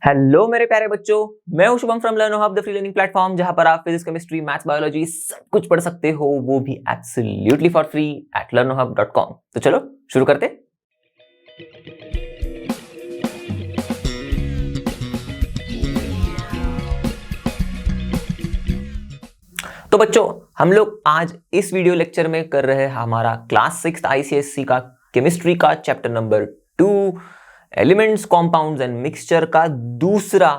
Hello मेरे प्यारे बच्चों, मैं हूं Shubham from लर्नो hub, the free learning platform, जहां पर आप फिजिक्स, केमिस्ट्री, मैथ्स, बायोलॉजी सब कुछ पढ़ सकते हो, वो भी absolutely for free at learnohub.com। तो चलो शुरू करते। तो बच्चों, हम लोग आज इस वीडियो लेक्चर में कर रहे हैं हमारा क्लास 6 ICSE का केमिस्ट्री का chapter number 2 elements, compounds and mixture का दूसरा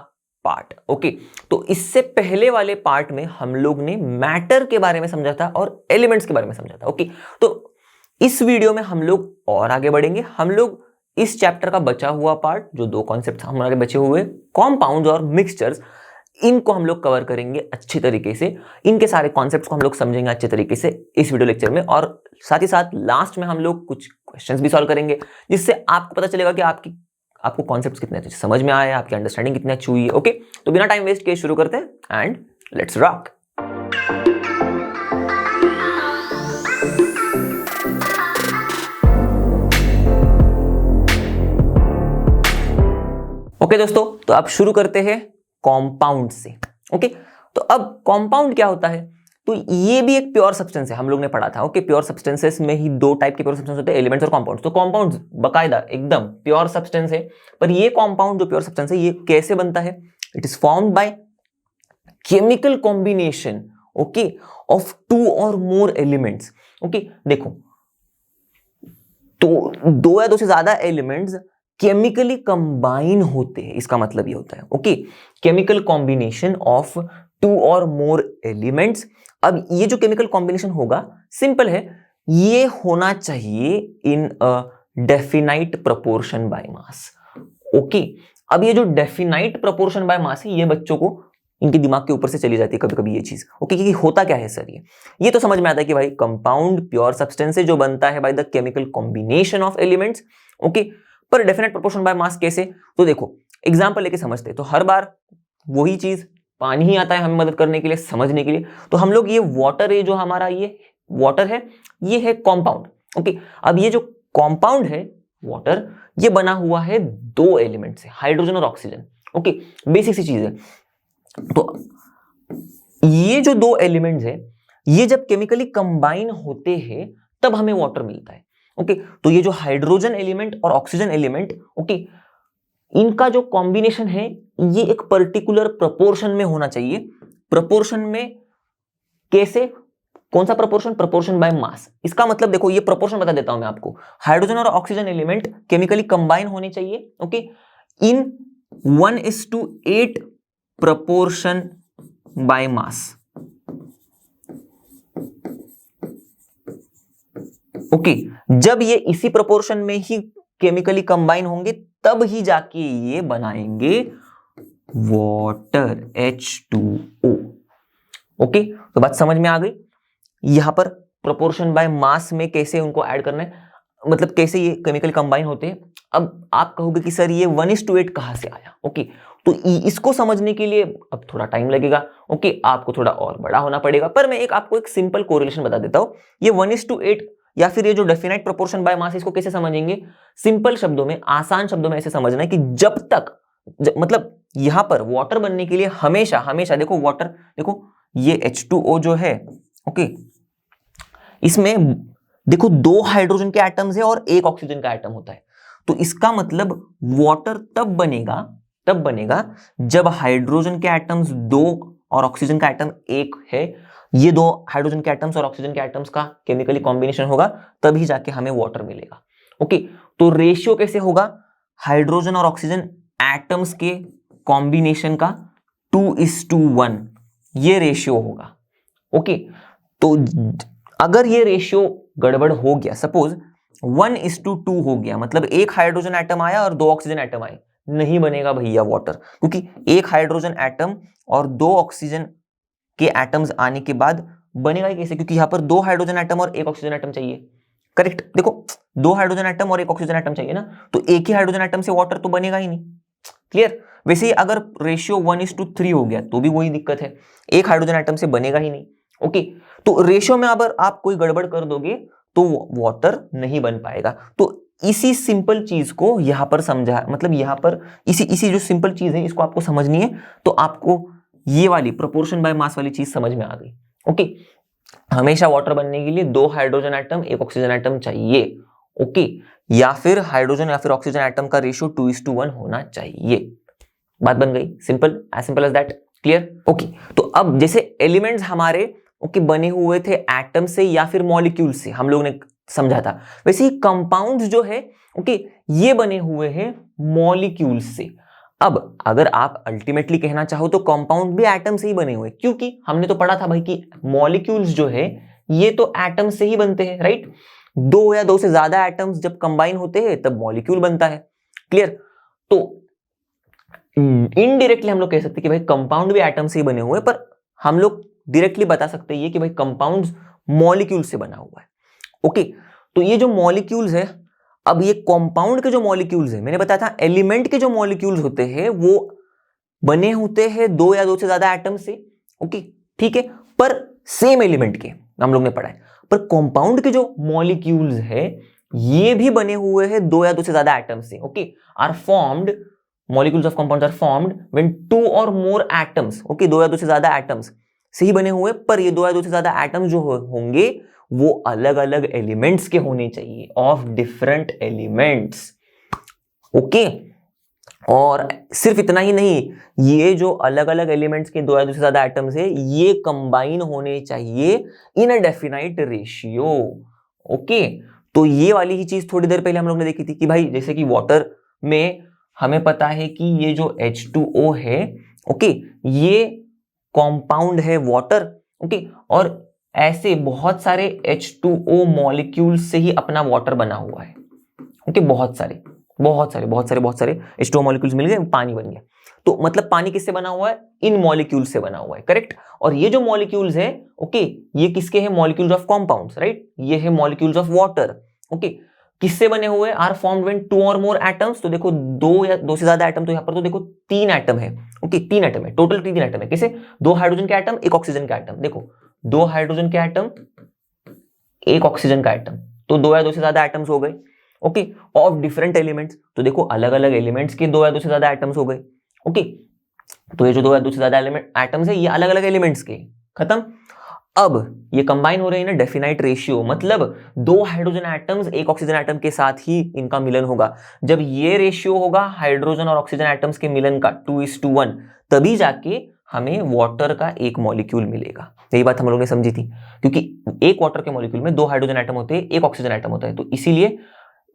पार्ट। ओके, तो इससे पहले वाले पार्ट में हम लोग ने मैटर के बारे में समझा था और एलिमेंट्स के बारे में समझा था। ओके, तो इस वीडियो में हम लोग और आगे बढ़ेंगे। हम लोग इस चैप्टर का बचा हुआ पार्ट, जो दो कॉन्सेप्ट हमारे बचे हुए, कॉम्पाउंड्स और मिक्सचर्स, इनको हम लोग कवर करेंगे अच्छी तरीके से। इनके सारे कॉन्सेप्ट्स को हम लोग समझेंगे अच्छे तरीके से इस वीडियो लेक्चर में, और साथ ही साथ लास्ट में हम लोग कुछ क्वेश्चंस भी सॉल्व करेंगे, जिससे आपको पता चलेगा कि आपको कॉन्सेप्ट्स कितने अच्छे समझ में आए, आपकी अंडरस्टैंडिंग कितनी अच्छी हुई है। ओके, तो बिना टाइम वेस्ट किए शुरू करते हैं एंड लेट्स रॉक। ओके दोस्तों, तो अब शुरू करते हैं कॉम्पाउंड से। ओके, तो अब कॉम्पाउंड क्या होता है? तो ये भी एक प्योर सब्सटेंस है, हम लोग ने पढ़ा था। ओके, प्योर सब्सटेंसेस में ही दो टाइप के प्योर सब्सटेंस होते हैं, एलिमेंट्स और कॉम्पाउंड्स। तो कॉम्पाउंड्स बकायदा एकदम प्योर सब्सटेंस है, पर ये कॉम्पाउंड जो प्योर सब्सटेंस है, ये कैसे बनता है? It is formed by chemical combination, okay, of two or more elements. Okay, देखो, तो दो या दो से ज्यादा एलिमेंट्स केमिकली कंबाइन होते हैं, इसका मतलब ये होता है। Okay, chemical combination of two or more elements. अब ये जो केमिकल कॉम्बिनेशन होगा, सिंपल है, ये होना चाहिए in a definite proportion by mass. Okay, अब ये जो डेफिनाइट प्रोपोर्शन बाय मास है, ये बच्चों को इनके दिमाग के ऊपर से चली जाती है कभी कभी ये चीज। ओके, क्योंकि होता क्या है सर, ये तो समझ में आता है कि भाई कंपाउंड प्योर सब्सटेंस है जो बनता है by the chemical combination of elements. Okay, पर डेफिनेट प्रोपोर्शन बाय मास कैसे? तो देखो, एग्जांपल लेके समझते हैं। तो हर बार वही चीज, पानी ही आता है हमें मदद करने के लिए, समझने के लिए। तो हम लोग ये वाटर है, जो हमारा ये वाटर है, ये है कॉम्पाउंड। ओके, अब ये जो कॉम्पाउंड है वाटर, ये बना हुआ है दो एलिमेंट से, हाइड्रोजन और ऑक्सीजन। ओके, बेसिक सी चीज है। तो ये जो दो एलिमेंट्स है, ये जब केमिकली कंबाइन होते हैं तब हमें वाटर मिलता है। ओके, तो ये जो हाइड्रोजन एलिमेंट और ऑक्सीजन एलिमेंट, ओके, इनका जो कॉम्बिनेशन है, ये एक पर्टिकुलर प्रोपोर्शन में होना चाहिए। प्रोपोर्शन में कैसे? कौन सा प्रोपोर्शन? प्रोपोर्शन बाय मास। इसका मतलब देखो, ये प्रोपोर्शन बता देता हूं मैं आपको। हाइड्रोजन और ऑक्सीजन एलिमेंट केमिकली कंबाइन होने चाहिए, okay, in 1:8 proportion by mass. Okay, जब ये इसी प्रोपोर्शन में ही केमिकली कंबाइन होंगे, तब ही जाके ये बनाएंगे वाटर, H2O। ओके, तो बात समझ में आ गई। यहां पर प्रोपोर्शन बाय मास में कैसे उनको ऐड करना है, मतलब कैसे ये केमिकल कंबाइन होते हैं। अब आप कहोगे कि सर ये 1:8 कहां से आया? ओके, तो इसको समझने के लिए अब थोड़ा टाइम लगेगा। ओके, आपको थोड़ा और बड़ा होना पड़ेगा, पर मैं आपको एक सिंपल कोरिलेशन बता देता हूं। ये 1:8 या फिर ये जो डेफिनाइट प्रोपोर्शन बाय मास, इसको कैसे समझेंगे? सिंपल शब्दों में, आसान शब्दों में ऐसे समझना है कि जब तक मतलब यहां पर वाटर बनने के लिए हमेशा हमेशा देखो, वाटर देखो, ये H2O जो है, ओके, इसमें देखो दो हाइड्रोजन के एटम्स है और एक ऑक्सीजन का एटम होता है। तो इसका मतलब वाटर तब बनेगा जब हाइड्रोजन के एटम्स दो और ऑक्सीजन का एटम एक है। ये दो हाइड्रोजन के एटम्स और ऑक्सीजन के एटम्स का केमिकली कॉम्बिनेशन होगा, तभी जाके हमें वाटर मिलेगा। ओके, तो रेशियो कैसे होगा? हाइड्रोजन और ऑक्सीजन एटम्स के कॉम्बिनेशन का 2:1 ये रेशियो होगा। ओके, तो अगर ये रेशियो गड़बड़ हो गया, सपोज 1:2 हो गया, मतलब एक हाइड्रोजन एटम आया और दो ऑक्सीजन एटम आए, नहीं बनेगा भैया वाटर, क्योंकि एक हाइड्रोजन एटम और दो ऑक्सीजन के एटम्स आने के बाद बनेगा ही कैसे? क्योंकि यहां पर दो हाइड्रोजन एटम और एक ऑक्सीजन एटम चाहिए। करेक्ट, देखो, दो हाइड्रोजन एटम और एक ऑक्सीजन एटम चाहिए ना, तो एक ही हाइड्रोजन एटम से वाटर तो बनेगा ही नहीं। क्लियर? वैसे ही अगर रेशियो 1:3 हो गया तो भी वही दिक्कत है, एक हाइड्रोजन एटम से बनेगा ही नहीं। ओके, तो रेशियो में अगर आप कोई गड़बड़ कर दोगे तो वाटर नहीं बन पाएगा। तो इसी सिंपल चीज को यहां पर समझा, मतलब यहां पर इसी जो सिंपल चीज है इसको आपको समझनी है, तो आपको ये वाली प्रोपोर्शन बाय मास वाली चीज समझ में आ गई। ओके, हमेशा वाटर बनने के लिए 2 हाइड्रोजन एटम 1 ऑक्सीजन एटम चाहिए। ओके, या फिर हाइड्रोजन या फिर ऑक्सीजन एटम का रेशियो 2:1 होना चाहिए। बात बन गई, simple, as simple as that. Clear? Okay, तो अब जैसे एलिमेंट्स हमारे बने हुए थे एटम से या फिर मॉलिक्यूल से, हम लोग ने समझा था, वैसे ही कंपाउंड्स जो है ये बने हुए हैं मॉलिक्यूल से। अब अगर आप अल्टीमेटली कहना चाहो तो कंपाउंड भी एटम से ही बने हुए, क्योंकि हमने तो पढ़ा था भाई कि मॉलिक्यूल्स जो है ये तो एटम से ही बनते हैं, राइट? 2 या 2 से ज्यादा एटम्स जब कंबाइन होते हैं तब मॉलिक्यूल बनता है। क्लियर? तो इनडायरेक्टली हम लोग कह सकते हैं कि भाई कंपाउंड भी एटम से ही बने हुए, पर हम लोग डायरेक्टली बता सकते हैं कि भाई कंपाउंड्स मॉलिक्यूल से बना हुआ है। ओके, तो ये जो मॉलिक्यूल्स है, अब ये कंपाउंड के जो मॉलिक्यूल्स है, मैंने बताया था एलिमेंट के जो मॉलिक्यूल्स होते हैं वो बने होते हैं 2 या 2 से ज्यादा एटम से। ओके, ठीक है, पर सेम एलिमेंट के, हम लोग ने पढ़ा है। पर कंपाउंड के जो मॉलिक्यूल्स है ये भी बने हुए हैं 2 या 2 से ज्यादा एटम से। Okay, are formed, molecules of compounds are formed when 2 or more atoms, okay, 2 या 2 से ज्यादा एटम्स से ही बने हुए, पर ये 2 या 2 से ज्यादा एटम्स जो होंगे वो अलग अलग एलिमेंट्स के होने चाहिए, ऑफ डिफरेंट एलिमेंट्स। ओके, और सिर्फ इतना ही नहीं, ये जो अलग अलग एलिमेंट्स के 2 या 2 से ज्यादा एटम्स है ये कंबाइन होने चाहिए in a definite ratio. Okay, तो ये वाली ही चीज थोड़ी देर पहले हम लोग ने देखी थी कि भाई जैसे कि वाटर में हमें पता है कि ये जो H2O है, ओके, ये कंपाउंड है वाटर। ओके, और ऐसे बहुत सारे H2O मॉलिक्यूल से ही अपना वाटर बना हुआ है। ओके, बहुत सारे H2O मॉलिक्यूल्स मिल गए, पानी बन गया। तो मतलब पानी किससे बना हुआ है? इन मॉलिक्यूल से बना हुआ है, करेक्ट? और ये जो मॉलिक्यूल्स है, ओके, ये किसके हैं? Molecules of compounds, right? ये है मॉलिक्यूल्स ऑफ वाटर। ओके, किससे बने हुए? आर फॉर्म्ड व्हेन 2 और मोर एटम्स। तो देखो 2 या 2 से ज्यादा एटम, तो यहां पर तो देखो 3 एटम है। ओके, 3 एटम है, टोटल 3 एटम है। कैसे? 2 हाइड्रोजन के एटम 1 ऑक्सीजन का एटम। देखो 2 हाइड्रोजन के एटम 1 ऑक्सीजन का एटम, तो 2 या 2 से ज्यादा एटम्स हो गए। ओके, ऑफ डिफरेंट एलिमेंट्स, तो देखो अलग अलग एलिमेंट्स के 2 या 2 से ज्यादा एटम्स हो गए। ओके, तो ये जो 2 या 2 से ज्यादा एटम्स है ये अलग अलग एलिमेंट्स के, खत्म। अब ये कंबाइन हो रहे हैं ना डेफिनाइट रेशियो, मतलब 2 हाइड्रोजन एटम्स 1 ऑक्सीजन एटम के साथ ही इनका मिलन होगा। जब ये रेशियो होगा हाइड्रोजन और ऑक्सीजन एटम्स के मिलन का 2:1, तभी जाके हमें वाटर का एक मॉलिक्यूल मिलेगा। यही बात हम लोगों ने समझी थी, क्योंकि एक वाटर के मॉलिक्यूल में 2 हाइड्रोजन एटम होते हैं, 1 ऑक्सीजन एटम होता है, तो इसीलिए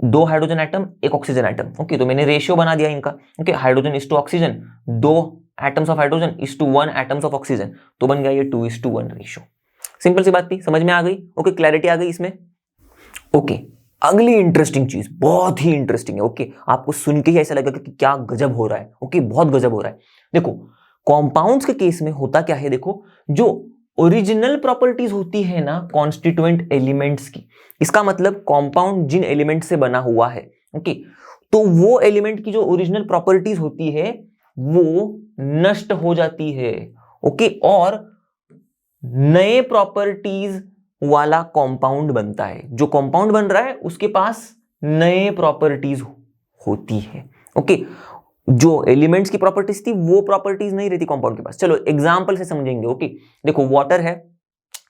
2 hydrogen atom 1 oxygen atom. Okay, तो मैंने रेशियो बना दिया इनका। Okay, hydrogen is to oxygen, 2 atoms of hydrogen is to 1 atoms of oxygen, तो बन गया ये 2:1 रेशियो। सिंपल सी बात थी, समझ में आ गई? ओके, क्लैरिटी आ गई इसमें? ओके, अगली इंटरेस्टिंग चीज, बहुत ही इंटरेस्टिंग है। ओके, आपको सुन के ही ऐसा लगेगा कि क्या गजब हो रहा है। ओके, बहुत गजब हो रहा है। देखो कंपाउंड्स के केस में होता क्या है, देखो जो ओरिजिनल प्रॉपर्टीज होती है ना कॉन्स्टिट्यूएंट एलिमेंट्स की, इसका मतलब कंपाउंड जिन एलिमेंट से बना हुआ है, ओके, तो वो एलिमेंट की जो ओरिजिनल प्रॉपर्टीज होती है वो नष्ट हो जाती है। ओके, और नए प्रॉपर्टीज वाला कंपाउंड बनता है। जो कंपाउंड बन रहा है उसके पास नए प्रॉपर्टीज होती है। ओके, जो एलिमेंट्स की प्रॉपर्टीज थी वो प्रॉपर्टीज नहीं रहती कंपाउंड के पास। चलो एग्जांपल से समझेंगे। ओके, देखो वाटर है,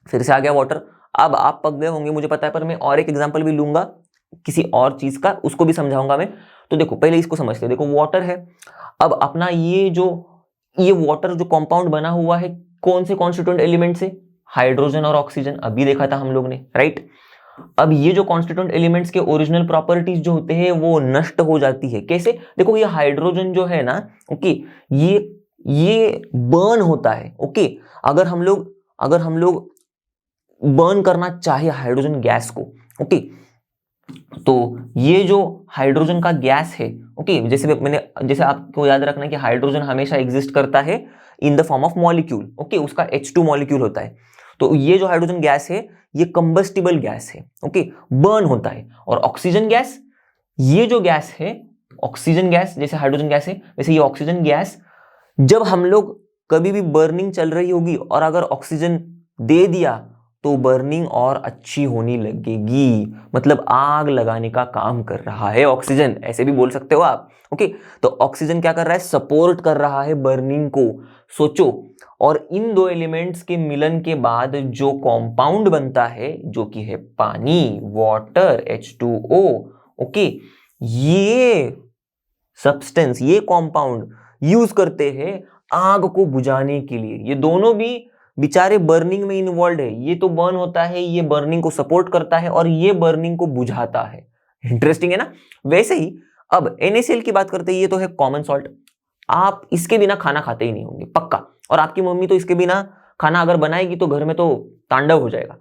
फिर से आ गया वाटर। अब आप पक गए होंगे मुझे पता है, पर मैं और एक एग्जांपल भी लूंगा किसी और चीज का, उसको भी समझाऊंगा मैं। तो देखो पहले इसको समझते हैं। देखो वाटर है, अब अपना ये वाटर जो कंपाउंड बना हुआ है कौन से कॉन्स्टिट्यूएंट एलिमेंट से? हाइड्रोजन और ऑक्सीजन, अभी देखा था हम लोग ने, राइट? अब ये जो कॉन्स्टिट्यूएंट एलिमेंट्स के ओरिजिनल प्रॉपर्टीज जो होते हैं वो नष्ट हो जाती है। कैसे? देखो ये हाइड्रोजन जो है ना, ओके, ये बर्न होता है। ओके, अगर हम लोग बर्न करना चाहे हाइड्रोजन गैस को, ओके, तो ये जो हाइड्रोजन का गैस है, ओके, जैसे आपको याद रखना है कि हाइड्रोजन हमेशा एग्जिस्ट करता है in the form of molecule. Okay, उसका H2 मॉलिक्यूल होता है। तो ये जो हाइड्रोजन गैस है ये कंबस्टिबल गैस है। ओके, बर्न होता है। और ऑक्सीजन गैस, ये जो गैस है ऑक्सीजन गैस, जैसे हाइड्रोजन गैस है वैसे ये ऑक्सीजन गैस, जब हम लोग कभी भी बर्निंग चल रही होगी और अगर ऑक्सीजन दे दिया तो बर्निंग और अच्छी होने लगेगी, मतलब आग लगाने का काम कर रहा है ऑक्सीजन, ऐसे भी बोल सकते हो आप। ओके, तो ऑक्सीजन क्या कर रहा है, सपोर्ट कर रहा है बर्निंग को। सोचो, और इन दो एलिमेंट्स के मिलन के बाद जो कंपाउंड बनता है जो कि है पानी, वाटर, H2O। ओके, ये सब्सटेंस, ये कंपाउंड यूज करते हैं आग को बुझाने के लिए। ये दोनों भी बेचारे बर्निंग में इन्वॉल्व है, ये तो बर्न होता है, ये बर्निंग को सपोर्ट करता है और ये बर्निंग को बुझाता है। इंटरेस्टिंग है ना। वैसे ही अब NaCl की बात करते हैं, ये तो है कॉमन सॉल्ट, आप इसके बिना खाना खाते ही नहीं होंगे पक्का, और आपकी मम्मी तो इसके बिना खाना अगर बनाएगी तो घर में तो तांडव हो जाएगा।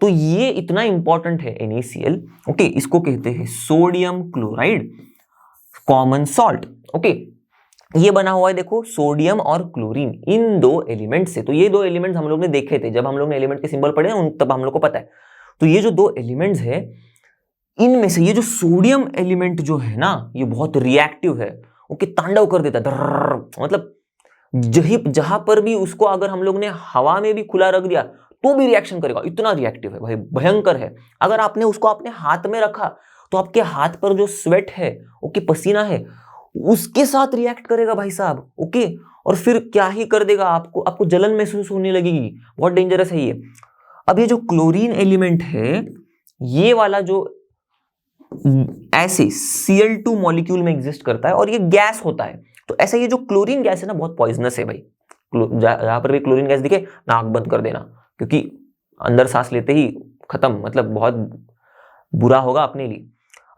तो ये इतना इंपॉर्टेंट है NaCl। ओके, इसको कहते हैं sodium chloride, common salt. Okay, ये बना हुआ है देखो सोडियम और क्लोरीन, इन दो एलिमेंट से। तो ये दो एलिमेंट्स हम लोग ने देखे थे जब हम लोग ने एलिमेंट के सिंबल पढ़े उन तब हम लोग को पता है। तो ये जो दो एलिमेंट्स है, इनमें से ये जो सोडियम एलिमेंट जो है ना, ये बहुत रिएक्टिव है। ओके, तांडव कर देता है, मतलब जहां पर भी उसको अगर हम लोग ने हवा में भी खुला रख दिया तो भी रिएक्शन करेगा, इतना रिएक्टिव है भाई, भयंकर है। अगर आपने उसको अपने हाथ में रखा तो आपके हाथ पर जो स्वेट है, ओके, पसीना है, उसके साथ रिएक्ट करेगा भाई साहब। ओके, और फिर क्या ही कर देगा, आपको जलन महसूस होने लगेगी, बहुत डेंजरस है ये। अब ये जो क्लोरीन एलिमेंट है, ये वाला जो ऐसे Cl2 मॉलिक्यूल में एग्जिस्ट करता है और ये गैस होता है। तो ऐसा ये जो क्लोरीन गैस है ना, बहुत पॉइजनस है भाई। जहां पर भी क्लोरीन गैस दिखे नाक बंद कर देना, क्योंकि अंदर सांस लेते ही खत्म, मतलब बहुत बुरा होगा अपने लिए।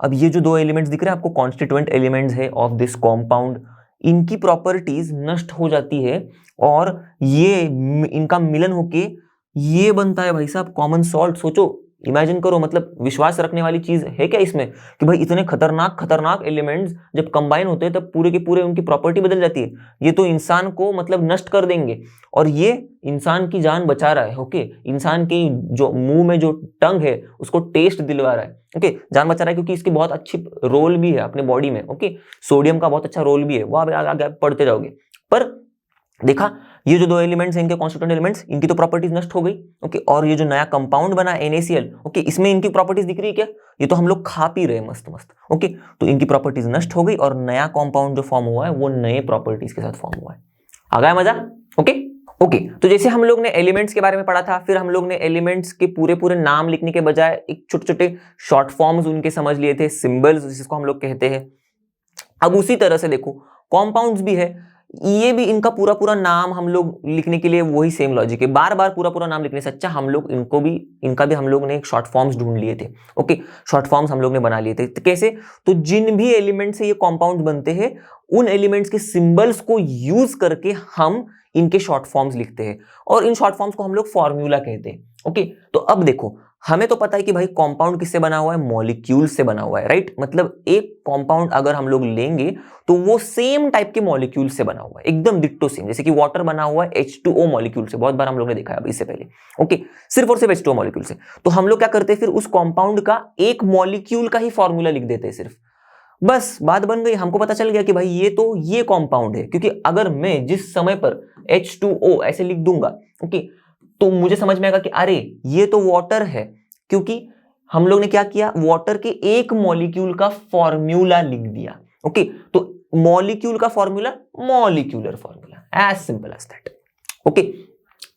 अब ये जो दो एलिमेंट्स दिख रहे हैं आपको, कॉन्स्टिट्यूएंट एलिमेंट्स है ऑफ दिस कॉम्पाउंड, इनकी प्रॉपर्टीज नष्ट हो जाती है और ये इनका मिलन होके ये बनता है भाई साहब कॉमन सॉल्ट। सोचो, इमेजिन करो, मतलब विश्वास रखने वाली चीज है क्या इसमें कि भाई इतने खतरनाक एलिमेंट्स जब कंबाइन होते हैं तब पूरे के पूरे उनकी प्रॉपर्टी बदल जाती है। ये तो इंसान को मतलब नष्ट कर देंगे, और ये इंसान की जान बचा रहा है। ओके, इंसान की जो मुंह में जो टंग है उसको टेस्ट दिलवा रहा है। ओके, जान बचा रहा है क्योंकि इसकी बहुत अच्छी रोल भी है अपने बॉडी में। ओके, सोडियम का बहुत अच्छा रोल भी है, वो आप आगे पढ़ते जाओगे। पर देखा, ये जो दो एलिमेंट्स हैं, इनके कॉन्स्टिट्यूएंट एलिमेंट्स, इनकी तो प्रॉपर्टीज नष्ट हो गई। ओके, और ये जो नया कंपाउंड बना NaCl, ओके, इसमें इनकी प्रॉपर्टीज दिख रही है क्या, ये तो हम लोग खा पी रहे हैं मस्त मस्त। ओके, तो इनकी प्रॉपर्टीज नष्ट हो गई और नया कंपाउंड जो फॉर्म हुआ है वो नए प्रॉपर्टीज के साथ फॉर्म हुआ है। आ गया मजा। ओके, तो जैसे हम लोग ने एलिमेंट्स के बारे में पढ़ा था, फिर हम लोग ने एलिमेंट्स के पूरे पूरे नाम लिखने के बजाय एक छोटे छोटे शॉर्ट फॉर्म्स उनके समझ लिए थे, सिंबल्स जिसको हम लोग कहते हैं। अब उसी तरह से देखो कॉम्पाउंड्स भी है, ये भी इनका पूरा पूरा नाम हम लोग लिखने के लिए वही सेम लॉजिक है, बार बार पूरा पूरा नाम लिखने से अच्छा हम लोग इनका भी हम लोग ने एक शॉर्ट फॉर्म्स ढूंढ लिए थे। ओके, शॉर्ट फॉर्म्स हम लोग ने बना लिए थे। तो कैसे, तो जिन भी एलिमेंट से ये कॉम्पाउंड बनते हैं उन एलिमेंट्स के सिंबल्स को यूज करके हम इनके शॉर्ट फॉर्म्स लिखते हैं, और इन शॉर्ट फॉर्म्स को हम लोग फॉर्मूला कहते हैं। ओके, तो अब देखो, हमें तो पता है कि भाई कंपाउंड किससे बना हुआ है, मॉलिक्यूल से बना हुआ है, राइट। मतलब एक कंपाउंड अगर हम लोग लेंगे तो वो सेम टाइप के मॉलिक्यूल से बना हुआ है, एकदम डिट्टो सेम। जैसे कि वाटर बना हुआ है H2O मॉलिक्यूल से, बहुत बार हम लोग ने देखा है अभी इससे पहले। ओके, सिर्फ और सिर्फ H2O मॉलिक्यूल से। तो हम लोग क्या करते हैं, फिर उस कंपाउंड का एक मॉलिक्यूल का ही फॉर्मूला लिख देते हैं सिर्फ, बस बात बन गई। हमको पता चल गया कि भाई ये कंपाउंड है, क्योंकि अगर मैं जिस समय पर H2O ऐसे लिख दूंगा, ओके, तो मुझे समझ में आएगा कि अरे ये तो वाटर है, क्योंकि हम लोग ने क्या किया, वाटर के एक मॉलिक्यूल का फॉर्मूला लिख दिया। ओके, तो मॉलिक्यूल का formula molecular formula, as simple as that. Okay,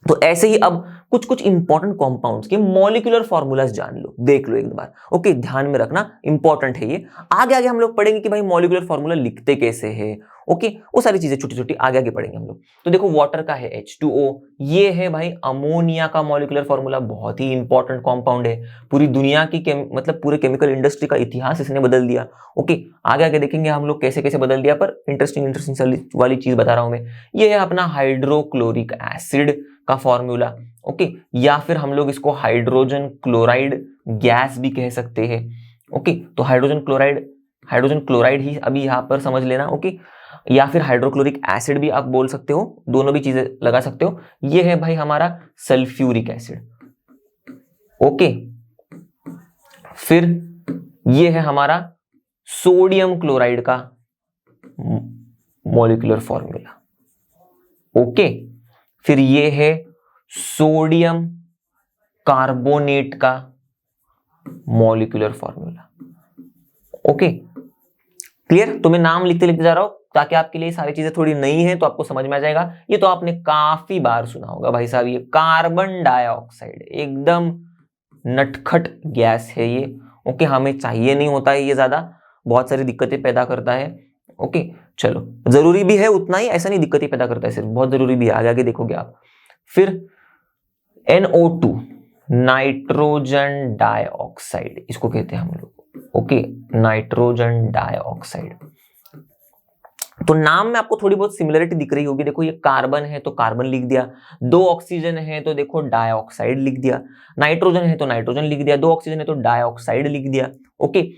तो ऐसे ही अब कुछ कुछ इंपॉर्टेंट कंपाउंड्स के मॉलिक्यूलर फॉर्मूलाज जान लो, देख लो एक बार। ओके, ध्यान में रखना, इंपॉर्टेंट है ये। आगे आगे हम लोग पढ़ेंगे कि भाई मॉलिक्यूलर फॉर्मूला लिखते कैसे हैं। ओके, वो सारी चीजें छोटी छोटी आगे आगे पढ़ेंगे हम लोग। तो देखो, वाटर का है H2O, ये है भाई अमोनिया का मॉलिक्यूलर फॉर्मूला, बहुत ही इंपॉर्टेंट कंपाउंड है। पूरी दुनिया की मतलब पूरे केमिकल इंडस्ट्री का इतिहास इसने बदल दिया। ओके, आगे आगे देखेंगे हम लोग कैसे कैसे बदल दिया, पर इंटरेस्टिंग वाली चीज बता रहा हूं मैं। ये है अपना हाइड्रोक्लोरिक एसिड का फॉर्मूला। ओके, या फिर हम लोग इसको हाइड्रोजन क्लोराइड गैस भी कह सकते हैं। ओके, तो हाइड्रोजन क्लोराइड ही अभी यहां पर समझ लेना। ओके, या फिर हाइड्रोक्लोरिक एसिड भी आप बोल सकते हो, दोनों भी चीजें लगा सकते हो। ये है भाई हमारा सल्फ्यूरिक एसिड। ओके, फिर ये है हमारा सोडियम क्लोराइड का मॉलिक्यूलर फॉर्मूला। ओके, फिर ये है सोडियम कार्बोनेट का मॉलिक्यूलर फॉर्मूला। Okay clear? तो मैं नाम लिखते लिखते जा रहा हूं ताकि आपके लिए सारी चीजें थोड़ी नई है तो आपको समझ में आ जाएगा। ये तो आपने काफी बार सुना होगा भाई साहब, ये कार्बन डाइऑक्साइड एकदम नटखट गैस है ये। ओके हमें चाहिए नहीं होता है ये, ज्यादा बहुत सारी दिक्कतें पैदा करता है। ओके चलो, जरूरी भी है उतना ही, ऐसा नहीं दिक्कतें पैदा करता है सिर्फ, बहुत जरूरी भी है, आगे आगे देखोगे आप। फिर NO2 नाइट्रोजन डाइऑक्साइड, इसको कहते हैं हम लोग। Okay nitrogen dioxide. तो नाम में आपको थोड़ी बहुत सिमिलरिटी दिख रही होगी। देखो ये कार्बन है तो कार्बन लिख दिया, 2 ऑक्सीजन है तो देखो डाइऑक्साइड लिख दिया, नाइट्रोजन है तो नाइट्रोजन लिख दिया, 2 ऑक्सीजन है तो डाइऑक्साइड लिख दिया। ओके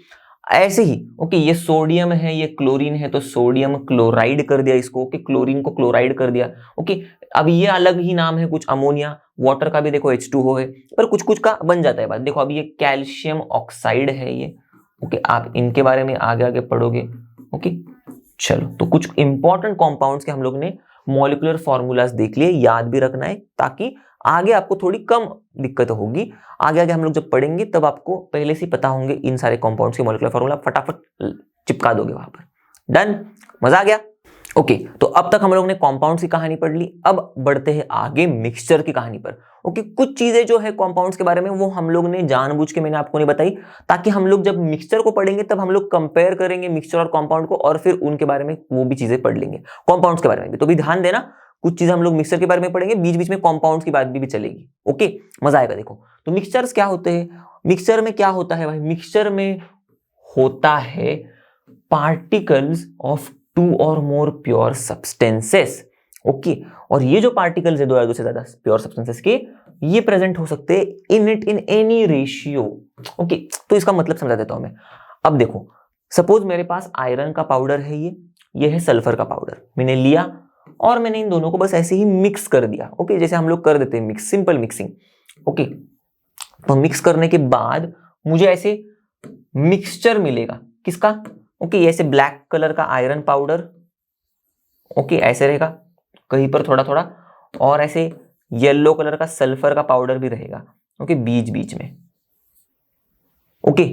ऐसे ही ओके ये सोडियम है, ये क्लोरीन है तो सोडियम क्लोराइड कर दिया इसको। ओके क्लोरीन को क्लोराइड कर दिया। ओके अब ये अलग ही नाम है कुछ, अमोनिया, वाटर का भी देखो H2O है, पर कुछ कुछ का बन जाता है बात। देखो अब ये कैल्शियम ऑक्साइड है ये। ओके आप इनके बारे में आगे आगे पढ़ोगे। ओके चलो, तो कुछ इंपॉर्टेंट कंपाउंड्स के हम लोग ने मॉलिक्यूलर फॉर्मूलाज देख लिए, याद भी रखना है ताकि आगे आपको थोड़ी कम दिक्कत होगी। आगे आगे हम लोग जब पढ़ेंगे तब आपको पहले से पता होंगे इन सारे कंपाउंड्स के मॉलिक्यूलर फॉर्मूला, फटाफट चिपका दोगे वहां पर। डन, मजा आ गया? ओके तो अब तक हम लोग ने कंपाउंड्स की कहानी पढ़ ली, अब बढ़ते हैं आगे मिक्सचर की कहानी पर। ओके कुछ चीजें जो है कंपाउंड्स के बारे में वो हम लोग ने जानबूझ के मैंने आपको नहीं बताई, ताकि हम लोग जब मिक्सचर को पढ़ेंगे तब हम लोग कंपेयर करेंगे मिक्सचर और कंपाउंड को, और फिर उनके बारे में वो भी चीजें पढ़ लेंगे कंपाउंड्स के बारे में भी। तो भी ध्यान देना, कुछ चीजें हम लोग मिक्सचर के बारे में पढ़ेंगे, बीच बीच में कंपाउंड्स की बात भी चलेगी। ओके मजा आएगा। देखो तो मिक्सचर्स क्या होते हैं, मिक्सचर में क्या होता है भाई, मिक्सचर में होता है पार्टिकल्स ऑफ 2 और मोर प्योर सब्सटेंसेस। ओके और ये जो पार्टिकल्स है 2 या 2 से ज्यादा प्योर सब्सटेंसेस के, ये प्रेजेंट हो सकते हैं इन एनी रेशियो। ओके तो इसका मतलब समझा देता हूं मैं। अब देखो सपोज मेरे पास आयरन का पाउडर है, ये है सल्फर का पाउडर, मैंने लिया और मैंने इन दोनों को बस ऐसे ही मिक्स कर दिया। ओके जैसे हम लोग कर देते हैं मिक्स, सिंपल मिक्सिंग। ओके तो मिक्स करने के बाद मुझे ऐसे मिक्सचर मिलेगा किसका, ओके ऐसे ब्लैक कलर का आयरन पाउडर, ओके ऐसे रहेगा कहीं पर थोड़ा थोड़ा, और ऐसे येलो कलर का सल्फर का पाउडर भी रहेगा। ओके बीच बीच में। ओके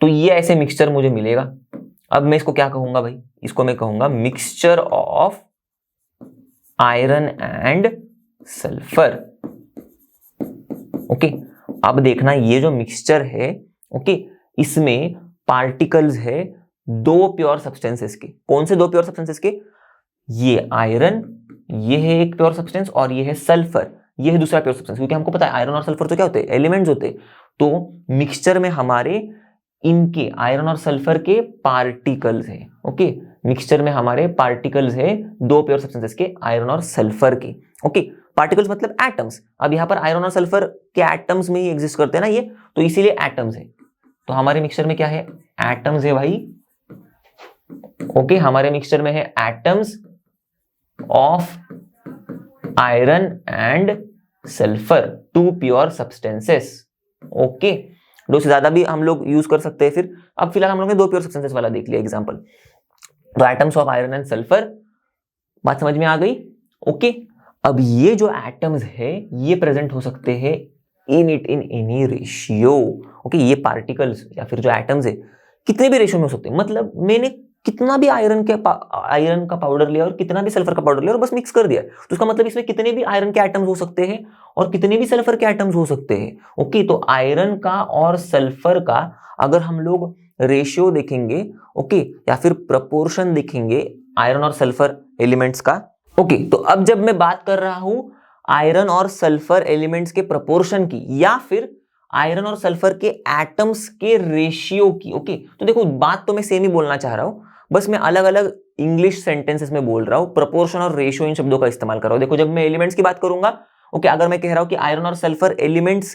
तो ये ऐसे मिक्सचर मुझे मिलेगा। अब मैं इसको क्या कहूंगा भाई, इसको मैं कहूंगा mixture of iron and sulphur. Okay अब देखना ये जो मिक्सचर है, ओके इसमें पार्टिकल्स है 2 प्योर सब्सटेंसेस के। कौन से 2 प्योर सब्सटेंसेस के, ये आयरन, ये है एक प्योर सब्सटेंस, और ये है सल्फर, ये है दूसरा प्योर सब्सटेंस। क्योंकि हमको पता है आयरन और सल्फर तो क्या होते हैं, एलिमेंट्स होते हैं। तो मिक्सचर में हमारे इनके आयरन और सल्फर के पार्टिकल्स है। ओके मिक्सचर में हमारे पार्टिकल्स है 2 प्योर सब्सटेंसेस के, आयरन और सल्फर के। ओके पार्टिकल्स मतलब एटम्स। अब यहां पर आयरन और सल्फर के एटम्स में ही एग्जिस्ट करते हैं ना ये, तो इसीलिए एटम्स है। तो हमारे मिक्सचर में क्या है, एटम्स है भाई। ओके हमारे मिक्सचर में है atoms of iron and sulphur, 2 pure substances. Okay 2 से ज्यादा भी हम लोग यूज कर सकते हैं फिर। अब फिलहाल हम लोग ने 2 प्योर सब्सटेंसेस वाला देख लिया एग्जांपल। तो atoms of iron and sulphur, बात समझ में आ गई? ओके अब ये जो एटम्स है ये प्रेजेंट हो सकते हैं इन एनी रेशियो। ओके ये पार्टिकल्स या फिर जो एटम्स है कितने भी रेशियो में हो सकते हैं। मतलब मैंने कितना भी आयरन का पाउडर लिया और कितना भी सल्फर का पाउडर लिया और बस मिक्स कर दिया, तो उसका मतलब इसमें कितने भी आयरन के एटम्स हो सकते हैं और कितने भी सल्फर के एटम्स हो सकते हैं। ओके तो आयरन का और सल्फर का अगर हम लोग रेशियो देखेंगे, ओके या फिर प्रपोर्शन देखेंगे आयरन और सल्फर एलिमेंट्स का। ओके तो अब जब मैं बात कर रहा हूं आयरन और सल्फर एलिमेंट्स के प्रपोर्शन की, या फिर आयरन और सल्फर के एटम्स के रेशियो की, ओके तो देखो बात तो मैं सेम ही बोलना चाह रहा हूं, बस मैं अलग अलग इंग्लिश सेंटेंसेस में बोल रहा हूं, प्रपोर्शन और रेशियो इन शब्दों का इस्तेमाल कर रहा हूं। देखो जब मैं एलिमेंट्स की बात करूंगा, ओके अगर मैं कह रहा हूं कि आयरन और सल्फर एलिमेंट्स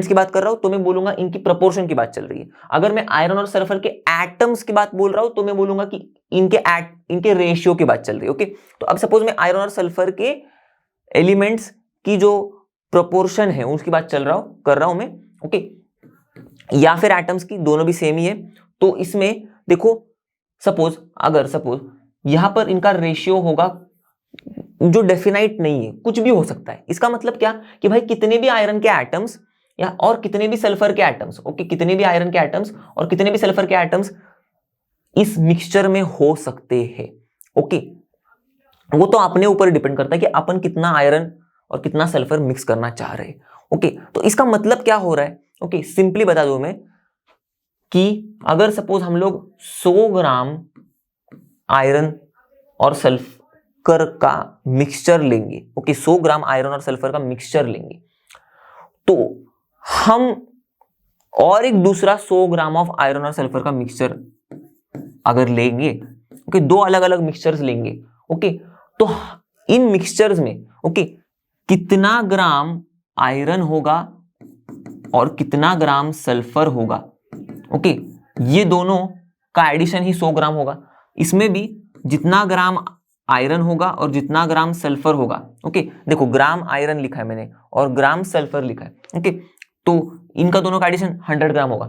की बात कर रहा हूं तो मैं बोलूंगा इनकी प्रपोर्शन की बात चल रही है। अगर मैं आयरन और सल्फर के एटम्स की बात बोल रहा हूं तो मैं बोलूंगा कि इनके रेशियो की बात चल रही है। ओके तो अब सपोज मैं आयरन और सल्फर के एलिमेंट्स की जो प्रोपोर्शन है उसकी बात कर रहा हूं मैं। ओके या फिर एटम्स की, दोनों भी सेम ही है। तो इसमें देखो सपोज यहां पर इनका रेशियो होगा जो डेफिनाइट नहीं है, कुछ भी हो सकता है। इसका मतलब क्या कि भाई कितने भी आयरन के एटम्स या और कितने भी सल्फर के एटम्स, ओके, कितने भी आयरन के एटम्स और कितने भी सल्फर के एटम्स इस मिक्सचर में हो सकते हैं। ओके, वो तो अपने ऊपर डिपेंड करता है कि अपन कितना आयरन और कितना सल्फर मिक्स करना चाह रहे हैं। ओके, तो इसका मतलब क्या हो रहा है? ओके, सिंपली बता दूं मैं कि अगर सपोज हम लोग 100 ग्राम आयरन और सल्फर का मिक्सचर लेंगे, ओके, 100 ग्राम आयरन और सल्फर का मिक्सचर लेंगे, तो हम और एक दूसरा 100 ग्राम ऑफ आयरन और सल्फर का मिक्सचर अगर लेंगे, ओके, दो अलग अलग मिक्सचर्स लेंगे, ओके, तो इन मिक्सचर्स में, ओके, कितना ग्राम आयरन होगा और कितना ग्राम सल्फर होगा, ओके, ये दोनों का एडिशन ही 100 ग्राम होगा। इसमें भी जितना ग्राम आयरन होगा और जितना ग्राम सल्फर होगा, ओके, देखो ग्राम आयरन लिखा है मैंने और ग्राम सल्फर लिखा है, ओके, तो इनका दोनों का एडिशन 100 ग्राम होगा।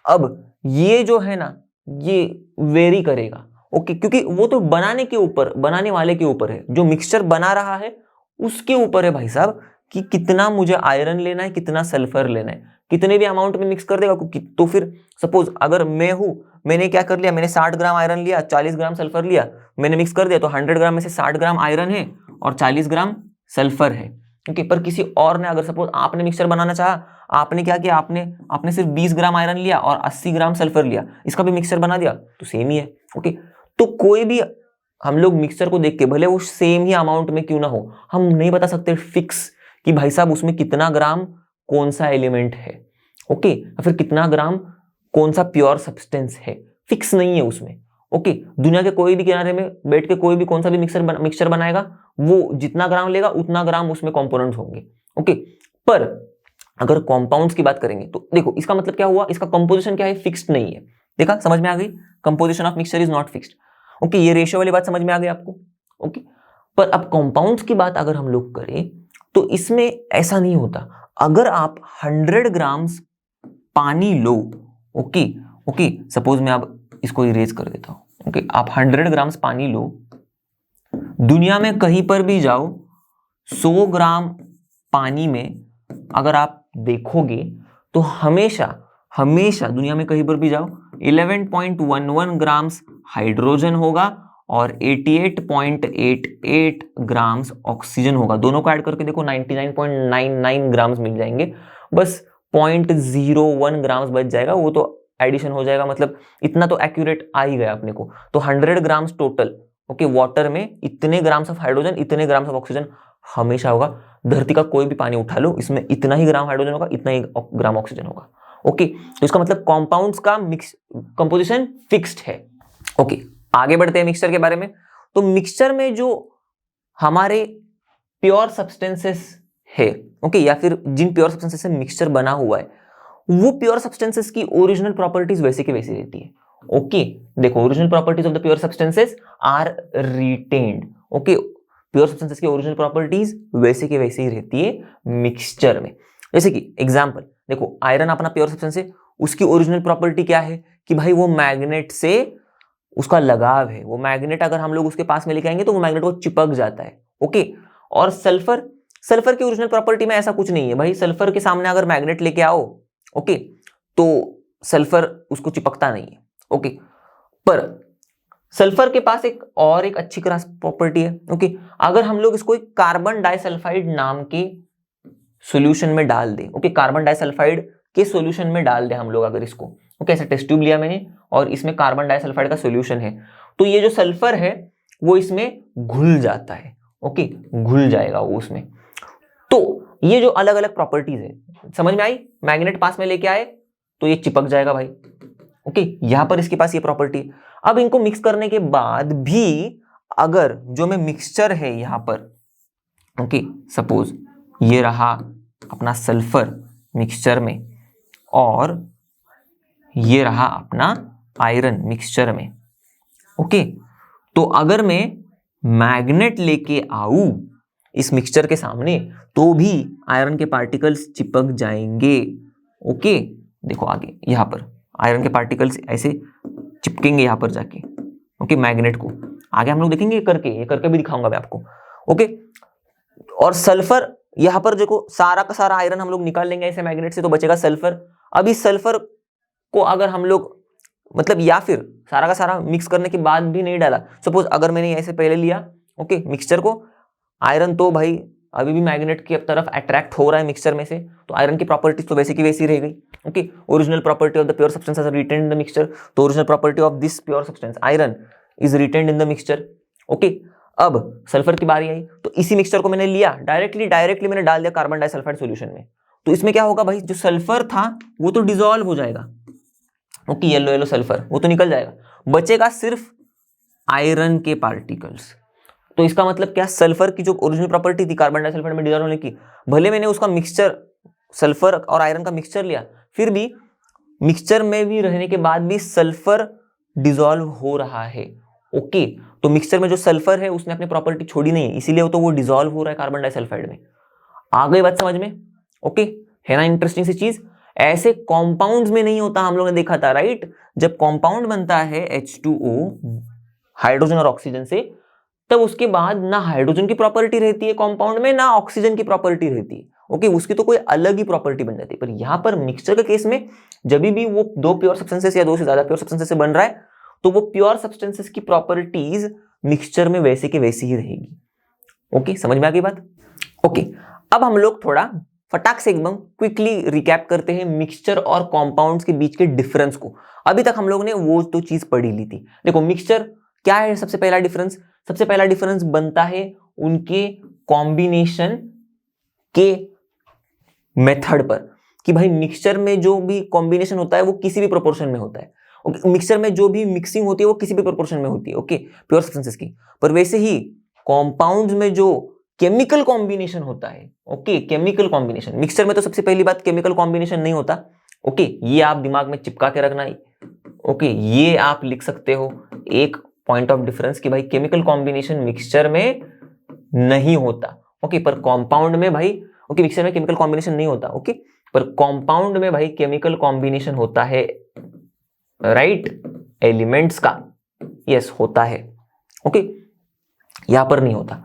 अब ये जो है ना, ये वेरी करेगा, ओके, क्योंकि वो तो बनाने के ऊपर, बनाने वाले के ऊपर है, जो मिक्सचर बना रहा है उसके ऊपर है भाई साहब कि कितना मुझे आयरन लेना है, कितना सल्फर लेना है, कितने भी अमाउंट में मिक्स कर देगा। तो फिर सपोज अगर मैं हूं, मैंने क्या कर लिया, मैंने 60 ग्राम आयरन लिया, 40 ग्राम सल्फर लिया, मैंने मिक्स कर दिया, तो 100 ग्राम में से 60 ग्राम आयरन है और 40 ग्राम सल्फर है, ओके। पर किसी और ने, अगर सपोज आपने मिक्सचर बनाना चाहा, आपने क्या किया, आपने सिर्फ 20 ग्राम आयरन लिया और 80 ग्राम सल्फर लिया, इसका भी मिक्सचर बना दिया, तो सेम ही है, ओके। तो कोई भी हम लोग मिक्सचर को देख के, भले वो सेम ही अमाउंट में क्यों ना हो, हम नहीं बता सकते फिक्स कि भाई साहब उसमें कितना ग्राम कौन सा एलिमेंट है, ओके, या फिर कितना ग्राम कौन सा प्योर सब्सटेंस है, फिक्स नहीं है उसमें, ओके। दुनिया के कोई भी किनारे में बैठ के कोई भी कौन सा भी मिक्सचर बनाएगा, वो जितना ग्राम लेगा उतना ग्राम उसमें कंपोनेंट्स होंगे, ओके। पर अगर कंपाउंड्स की बात करेंगे तो देखो इसका मतलब क्या हुआ, इसका कंपोजिशन क्या है, फिक्स्ड नहीं है। देखा, समझ में आ गई, composition of mixture is not fixed, okay. ये रेशियो वाली बात समझ में आ गई आपको, ओके। पर अब कंपाउंड्स की बात अगर हम लोग करें तो इसमें ऐसा नहीं होता। अगर आप 100 ग्राम्स पानी लो, ओके ओके, सपोज मैं अब इसको इरेज कर देता हूं, ओके, आप 100 ग्राम्स पानी लो, दुनिया में कहीं पर भी जाओ, 100 ग्राम पानी में अगर आप देखोगे तो हमेशा हमेशा दुनिया में कहीं पर भी जाओ 11.11 ग्राम्स हाइड्रोजन होगा और 88.88 ग्राम्स ऑक्सीजन होगा। दोनों को ऐड करके देखो 99.99 ग्राम्स मिल जाएंगे, बस 0.01 ग्राम्स बच जाएगा, वो तो एडिशन हो जाएगा, मतलब इतना तो एक्यूरेट आ ही गया अपने को। तो 100 ग्राम्स टोटल, ओके, वाटर में इतने ग्राम्स ऑफ हाइड्रोजन, इतने ग्राम्स ऑफ ऑक्सीजन हमेशा होगा। धरती का कोई भी पानी उठा लो, इसमें इतना ही ग्राम हाइड्रोजन होगा, इतना ही ग्राम ऑक्सीजन होगा, ओके। तो इसका मतलब कंपाउंड्स का मिक्स कंपोजिशन फिक्स्ड है, ओके। आगे बढ़ते हैं मिक्सचर के बारे में। तो मिक्सचर में जो हमारे प्योर सब्सटेंसेस है, ओके, या फिर जिन प्योर सब्सटेंसेस से मिक्सचर बना हुआ है, वो प्योर सब्सटेंसेस की ओरिजिनल प्रॉपर्टीज वैसे की वैसी रहती है, ओके। देखो, original properties of the pure substances are retained, okay. Pure substances की ओरिजिनल प्रॉपर्टीज वैसे की वैसे ही रहती है मिक्सचर में। जैसे कि एग्जांपल देखो, आयरन अपना प्योर सब्सटेंस है, उसकी ओरिजिनल प्रॉपर्टी क्या है कि भाई वो मैग्नेट से उसका लगाव है, वो मैग्नेट अगर हम लोग उसके पास में लेके आएंगे तो वो मैग्नेट को चिपक जाता है, ओके। और सल्फर, सल्फर की ओरिजिनल प्रॉपर्टी में ऐसा कुछ नहीं है भाई, सल्फर के सामने अगर मैग्नेट लेके आओ, ओके, तो सल्फर उसको चिपकता नहीं है, ओके। पर सल्फर के पास एक अच्छी खास प्रॉपर्टी है, ओके। अगर हम लोग इसको एक कार्बन डाइसल्फाइड नाम के सॉल्यूशन में डाल दें, ओके, कार्बन डाइसल्फाइड के सॉल्यूशन में डाल दें हम लोग अगर इसको, ओके, ऐसा टेस्ट ट्यूब लिया मैंने और इसमें कार्बन डाइसल्फाइड का सॉल्यूशन है, तो ये जो सल्फर है वो इसमें घुल जाता है, ओके, घुल जाएगा वो उसमें। तो ये जो अलग अलग प्रॉपर्टीज है, समझ में आई, मैग्नेट पास में लेके आए तो ये चिपक जाएगा भाई, ओके। यहां पर इसके पास ये प्रॉपर्टी। अब इनको मिक्स करने के बाद भी अगर जो में मिक्सचर है यहां पर, ओके, सपोज ये रहा अपना सल्फर मिक्सचर में और ये रहा अपना आयरन मिक्सचर में, ओके। तो अगर मैं मैग्नेट लेके आऊं इस मिक्सचर के सामने तो भी आयरन के पार्टिकल्स चिपक जाएंगे, ओके। देखो आगे यहां पर आयरन के पार्टिकल्स ऐसे चिपकेंगे यहां पर जाके, ओके, मैग्नेट को। आगे हम लोग देखेंगे ये करके भी दिखाऊंगा मैं आपको, ओके। और सल्फर, यहां पर देखो सारा का सारा आयरन हम लोग निकाल लेंगे ऐसे मैग्नेट से, तो बचेगा सल्फर। अब इस सल्फर को अगर हम लोग मतलब या फिर सारा का सारा मिक्स करने के बाद भी नहीं डाला, सपोज अगर मैंने ऐसे पहले लिया ओके मिक्सचर को, आयरन तो भाई अभी भी मैग्नेट की तरफ अट्रैक्ट हो रहा है मिक्सचर में से, तो आयरन की प्रॉपर्टीज तो वैसे की वैसी रह गई। Okay, original property of the pure substance is retained in the mixture, तो original property of this pure substance iron is retained in the mixture. Okay, अब सल्फर की बारी आई, तो इसी मिक्सचर को मैंने लिया डायरेक्टली मैंने डाल दिया कार्बन डाइसल्फाइड सॉल्यूशन में, तो इसमें क्या होगा भाई, जो सल्फर था वो तो डिसॉल्व हो जाएगा। ओके, येलो सल्फर वो तो निकल जाएगा, बचेगा सिर्फ आयरन के पार्टिकल्स। तो इसका मतलब क्या, सल्फर की जो ओरिजिनल प्रॉपर्टी थी कार्बन डाइसल्फाइड में डिसॉल्व होने की, भले मैंने उसका मिक्सचर सल्फर और आयरन का मिक्सचर लिया, फिर भी मिक्सचर में भी रहने के बाद भी सल्फर डिसॉल्व हो रहा है। ओके, तो मिक्सचर में जो सल्फर है उसने अपनी प्रॉपर्टी छोड़ी नहीं है, इसीलिए तो वो डिसॉल्व हो रहा है कार्बन डाइसल्फाइड में। आ गई बात समझ में? ओके, है ना इंटरेस्टिंग सी चीज। ऐसे कॉम्पाउंड्स में नहीं होता, हम लोगों ने देखा था राइट, जब कॉम्पाउंड बनता है H2O हाइड्रोजन और ऑक्सीजन से, तब उसके बाद ना हाइड्रोजन की प्रॉपर्टी रहती है कॉम्पाउंड में, ना ऑक्सीजन की प्रॉपर्टी रहती है। ओके, उसकी तो कोई अलग ही प्रॉपर्टी बन जाती है। पर यहां पर मिक्सचर के केस में जब भी वो दो प्योर सब्सटेंसेस या दो से ज्यादा प्योर सब्सटेंसेस से बन रहा है, तो वो प्योर सब्सटेंसेस की प्रॉपर्टीज मिक्सचर में वैसे के वैसी ही रहेगी। ओके, समझ में आ गई बात? ओके, अब हम लोग थोड़ा फटाक से एकदम क्विकली रिकैप करते हैं मिक्सचर और कॉम्पाउंड्स के बीच के डिफरेंस को। अभी तक हम लोग ने वो तो चीज पढ़ी ली थी। देखो मिक्सचर क्या है, सबसे पहला डिफरेंस, सबसे पहला डिफरेंस बनता है उनके कॉम्बिनेशन के मेथड पर, कि भाई मिक्सचर में जो भी कॉम्बिनेशन होता है वो किसी भी प्रोपोर्शन में होता है। मिक्सचर में जो भी मिक्सिंग होती है वो किसी भी प्रोपोर्शन में होती है, ओके, प्योर सब्सटेंसेस की। पर वैसे ही कॉम्पाउंड्स में जो केमिकल कॉम्बिनेशन होता है, ओके, केमिकल कॉम्बिनेशन, मिक्सचर में तो सबसे पहली बात केमिकल कॉम्बिनेशन नहीं होता। ओके, ये आप दिमाग में चिपका के रखना। ओके, ये आप लिख सकते हो एक पॉइंट ऑफ डिफरेंस कि भाई केमिकल कॉम्बिनेशन मिक्सचर में नहीं होता। ओके, पर कंपाउंड में भाई, ओके, मिक्सचर में केमिकल कॉम्बिनेशन नहीं होता। ओके, पर कंपाउंड में भाई केमिकल कॉम्बिनेशन होता है, राइट, एलिमेंट्स का, यस होता है। ओके, यहां पर नहीं होता।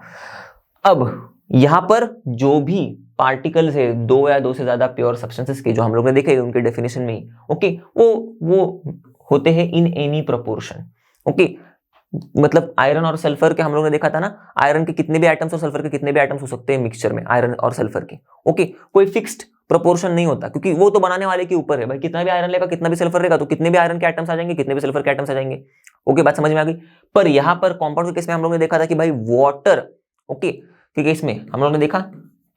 अब यहां पर जो भी पार्टिकल्स है, दो या दो से ज्यादा प्योर सब्सटेंसेस के, जो हम लोग ने देखे उनके डेफिनेशन में ही, ओके, वो होते हैं इन एनी प्रोपोर्शन। ओके, मतलब आयरन और सल्फर के हम लोग ने देखा था ना, आयरन के कितने भी आइटम्स और सल्फर के कितने भी आइटम्स हो सकते हैं मिक्सचर में, आयरन और सल्फर के। ओके, कोई फिक्स्ड प्रोपोर्शन नहीं होता, क्योंकि वो तो बनाने वाले के ऊपर है भाई, कितना भी आयरन लेगा कितना भी सल्फर लेगा तो कितने भी आयरन के आइटम्स आ जाएंगे, कितने भी सल्फर के आइटम्स आ जाएंगे। ओके, बात समझ में आ गई। पर यहां पर कंपाउंड के केस में हम लोग ने देखा था कि भाई वाटर, ओके, के केस में हम लोग ने देखा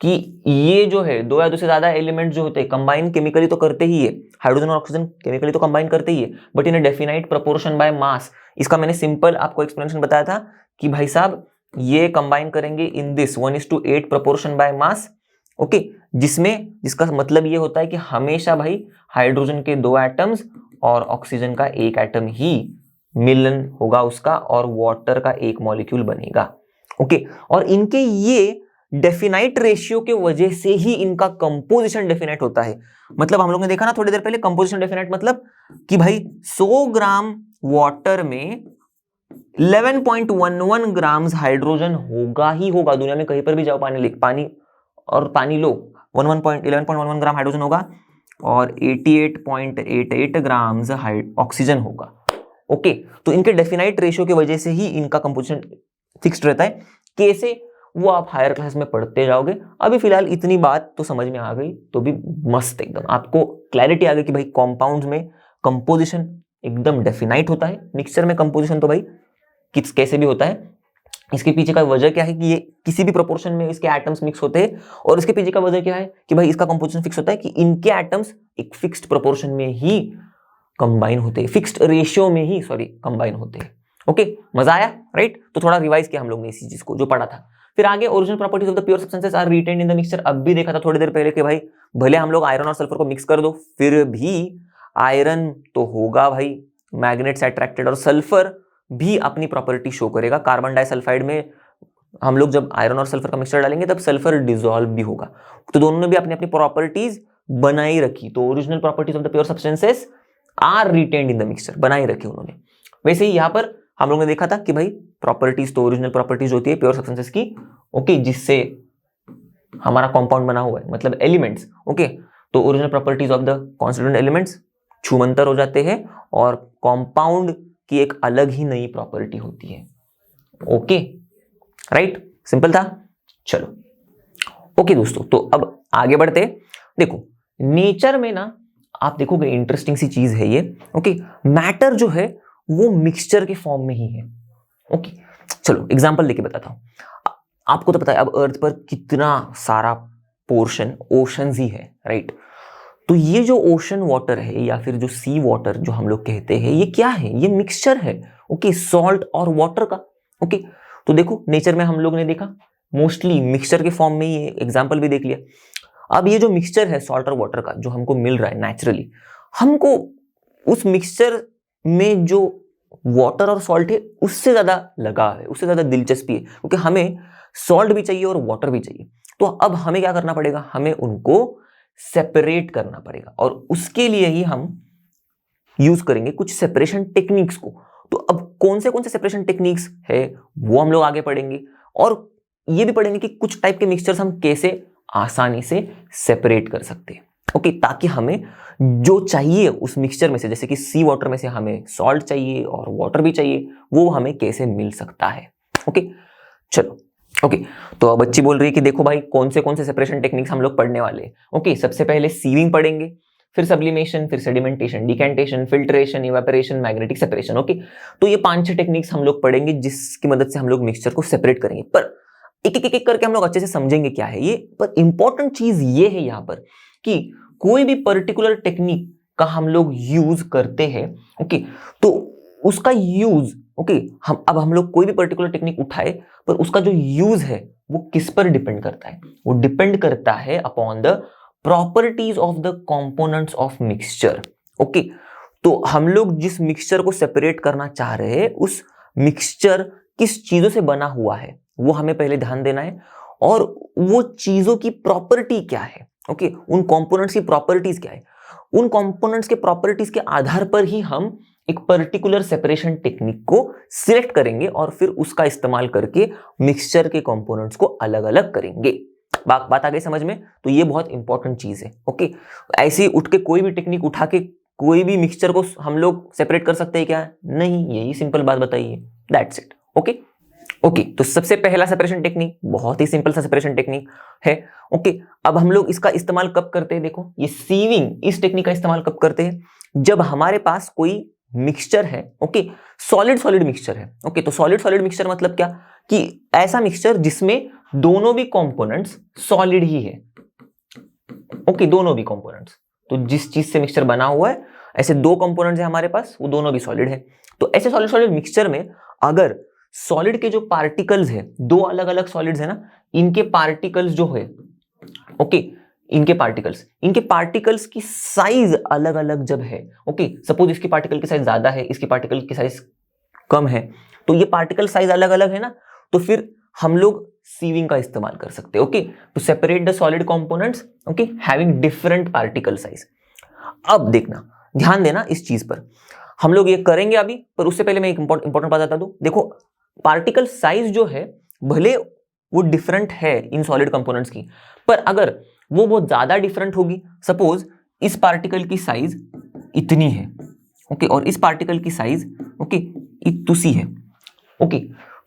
कि ये जो है दो या दो से ज्यादा एलिमेंट जो होते हैं कंबाइन केमिकली तो करते ही है, हाइड्रोजन और ऑक्सीजन केमिकली तो कंबाइन करते ही है, but in a definite proportion by मास। इसका मैंने सिंपल आपको एक्सप्लेनेशन बताया था कि भाई साहब ये कंबाइन करेंगे in this 1:8 proportion by mass. Okay, जिसका मतलब ये होता है कि हमेशा भाई हाइड्रोजन के दो एटम्स और ऑक्सीजन का एक एटम ही मिलन होगा उसका, और वाटर का एक मॉलिक्यूल बनेगा। ओके, और इनके ये डेफिनाइट रेशियो के वजह से ही इनका कंपोजिशन डेफिनाइट होता है। मतलब हम लोग ने देखा ना थोड़ी देर पहले, कंपोजिशन डेफिनाइट मतलब कि भाई 100 ग्राम वाटर में 11.11 ग्राम्स हाइड्रोजन होगा ही होगा। दुनिया में कहीं पर भी जाओ, पानी लो, 11.11 ग्राम हाइड्रोजन होगा और 88.88 ग्राम्स ऑक्सीजन होगा। ओके, तो इनके डेफिनाइट रेशियो की वजह से ही इनका कंपोजिशन फिक्स्ड रहता है। कैसे, वो आप हायर क्लास में पढ़ते जाओगे। अभी फिलहाल इतनी बात तो समझ में आ गई तो भी मस्त, एकदम आपको क्लैरिटी आ गई कि भाई कंपाउंड्स में कंपोजिशन एकदम डेफिनाइट होता है, मिक्सचर में कंपोजिशन तो भाई कैसे भी होता है। इसके पीछे का वजह क्या है कि ये किसी भी प्रोपोर्शन में इसके एटम्स मिक्स होते हैं, और इसके पीछे का वजह क्या है कि भाई इसका कंपोजिशन फिक्स होता है कि इनके एटम्स एक फिक्स्ड प्रोपोर्शन में ही कंबाइन होते हैं, फिक्स्ड रेशियो में ही कंबाइन होते हैं। ओके, मजा आया राइट? तो थोड़ा रिवाइज किया हम लोग ने इसी चीज को जो पढ़ा था। फिर आगे original properties of the pure substances are retained in the mixture. अब भी देखा था थोड़ी देर पहले कि भाई भले हम लोग आयरन और सल्फर को मिक्स कर दो, फिर भी आयरन तो होगा भाई मैग्नेट से अट्रैक्टेड, और सल्फर भी अपनी प्रॉपर्टी शो करेगा। कार्बन डाइसल्फाइड में हम लोग जब आयरन और सल्फर का मिक्सचर डालेंगे तब सल्फर डिसॉल्व भी होगा। तो दोनों ने भी अपनी अपनी प्रॉपर्टीज बनाई रखी। तो original properties of the pure substances are retained in the mixture, बनाई रखी उन्होंने। वैसे ही यहां पर हम लोग ने देखा था कि भाई प्रॉपर्टीज तो ओरिजिनल प्रॉपर्टीज होती है प्योर सब्सटेंसेस की, ओके, जिससे हमारा कंपाउंड बना हुआ है, मतलब एलिमेंट्स। ओके, तो original properties of the constituent elements छूमंतर हो जाते हैं और कंपाउंड की एक अलग ही नई प्रॉपर्टी होती है। ओके, राइट, सिंपल था। चलो ओके दोस्तों, तो अब आगे बढ़ते। देखो नेचर में ना आप देखोगे इंटरेस्टिंग सी चीज है ये। ओके, मैटर जो है वो मिक्सचर के फॉर्म में ही है। ओके, चलो एग्जांपल लेके बताता हूं। आपको तो पता है अब अर्थ पर कितना सारा पोर्शन ओशंस ही है, राइट। तो ये जो ओशन वाटर है या फिर जो सी वाटर जो हम लोग कहते हैं, ये क्या है? ये मिक्सचर है। ओके, सॉल्ट और वाटर का। ओके, तो देखो नेचर में हम लोग ने देखा मोस्टली मिक्सचर के फॉर्म में ही, एग्जांपल भी देख लिया। अब ये जो मिक्सचर है सॉल्ट और वाटर का जो हमको मिल रहा है नेचुरली, हमको उस मिक्सचर में जो वाटर और सॉल्ट है उससे ज्यादा लगाव है, उससे ज्यादा दिलचस्पी है, क्योंकि हमें सॉल्ट भी चाहिए और वाटर भी चाहिए। तो अब हमें क्या करना पड़ेगा? हमें उनको सेपरेट करना पड़ेगा और उसके लिए ही हम यूज करेंगे कुछ सेपरेशन टेक्निक्स को। तो अब कौन से सेपरेशन टेक्निक्स है वो हम लोग आगे पढ़ेंगे, और ये भी पढ़ेंगे कि कुछ टाइप के मिक्सचर्स हम कैसे आसानी से सेपरेट कर सकते हैं। ओके, ताकि हमें जो चाहिए उस मिक्सचर में से, जैसे कि सी वाटर में से हमें सॉल्ट चाहिए और वाटर भी चाहिए, वो हमें कैसे मिल सकता है। ओके, चलो ओके, तो अब बच्ची बोल रही है कि देखो भाई कौन से सेपरेशन टेक्निक्स हम लोग पढ़ने वाले हैं। ओके, सबसे पहले सीविंग पढ़ेंगे, फिर सब्लिमेशन, फिर sedimentation, decantation, filtration, evaporation, magnetic separation. Okay, तो ये 5-6 टेक्निक्स हम लोग पढ़ेंगे जिसकी मदद से हम लोग मिक्सचर को सेपरेट करेंगे। पर एक करके हम लोग अच्छे से समझेंगे क्या है ये। पर इंपॉर्टेंट चीज ये है यहां पर कि कोई भी पर्टिकुलर टेक्निक का हम लोग यूज करते हैं, ओके, तो उसका यूज, ओके, हम लोग कोई भी पर्टिकुलर टेक्निक उठाए, पर उसका जो यूज है वो किस पर डिपेंड करता है? वो डिपेंड करता है upon the properties of the components of mixture. Okay, तो हम लोग जिस मिक्सचर को सेपरेट करना चाह रहे हैं उस मिक्सचर किस चीजों से बना हुआ है वो हमें पहले ध्यान देना है, और वो चीजों की प्रॉपर्टी क्या है। ओके, उन कंपोनेंट्स की प्रॉपर्टीज क्या है, उन कंपोनेंट्स के प्रॉपर्टीज के आधार पर ही हम एक पर्टिकुलर सेपरेशन टेक्निक को सिलेक्ट करेंगे और फिर उसका इस्तेमाल करके मिक्सचर के कंपोनेंट्स को अलग अलग करेंगे। बात आ गई समझ में? तो ये बहुत इंपॉर्टेंट चीज है। ओके, ऐसे ही उठ के कोई भी टेक्निक उठा के कोई भी मिक्सचर को हम लोग सेपरेट कर सकते हैं क्या? नहीं, यही सिंपल बात बताइए, दैट्स इट। ओके ओके, तो सबसे पहला सेपरेशन टेक्निक बहुत ही सिंपल सा सेपरेशन टेक्निक है। ओके, अब हम लोग इसका इस्तेमाल कब करते हैं? देखो ये सीविंग, इस टेक्निक का इस्तेमाल कब करते हैं? जब हमारे पास कोई मिक्सचर है, ओके, सॉलिड मिक्सचर है। ओके, तो सॉलिड मिक्सचर मतलब क्या? कि ऐसा मिक्सचर जिसमें दोनों भी कंपोनेंट्स सॉलिड ही है। ओके, दोनों भी कंपोनेंट्स, तो जिस चीज से मिक्सचर बना हुआ है ऐसे दो कंपोनेंट्स है हमारे पास, वो दोनों भी सॉलिड है। तो ऐसे सॉलिड मिक्सचर में अगर सॉलिड के जो पार्टिकल्स है, दो अलग अलग सॉलिड्स है ना, इनके पार्टिकल्स जो है, ओके, इनके पार्टिकल्स की साइज अलग अलग जब है, ओके, सपोज इसकी पार्टिकल की साइज ज्यादा है, इसकी पार्टिकल की साइज कम है, तो ये पार्टिकल साइज अलग अलग है ना, तो फिर हम लोग सीविंग का इस्तेमाल कर सकते हैं। Okay, to separate the solid components, okay, having different particle size. अब देखना, ध्यान देना इस चीज पर, हम लोग ये करेंगे अभी, पर उससे पहले मैं एक इंपॉर्टेंट बात बता दूं। देखो पार्टिकल साइज जो है भले वो डिफरेंट है इन सॉलिड कंपोनेंट्स की, पर अगर वो बहुत ज्यादा डिफरेंट होगी, सपोज इस पार्टिकल की साइज इतनी है, ओके, और इस पार्टिकल की साइज, ओके, इतनी है, ओके,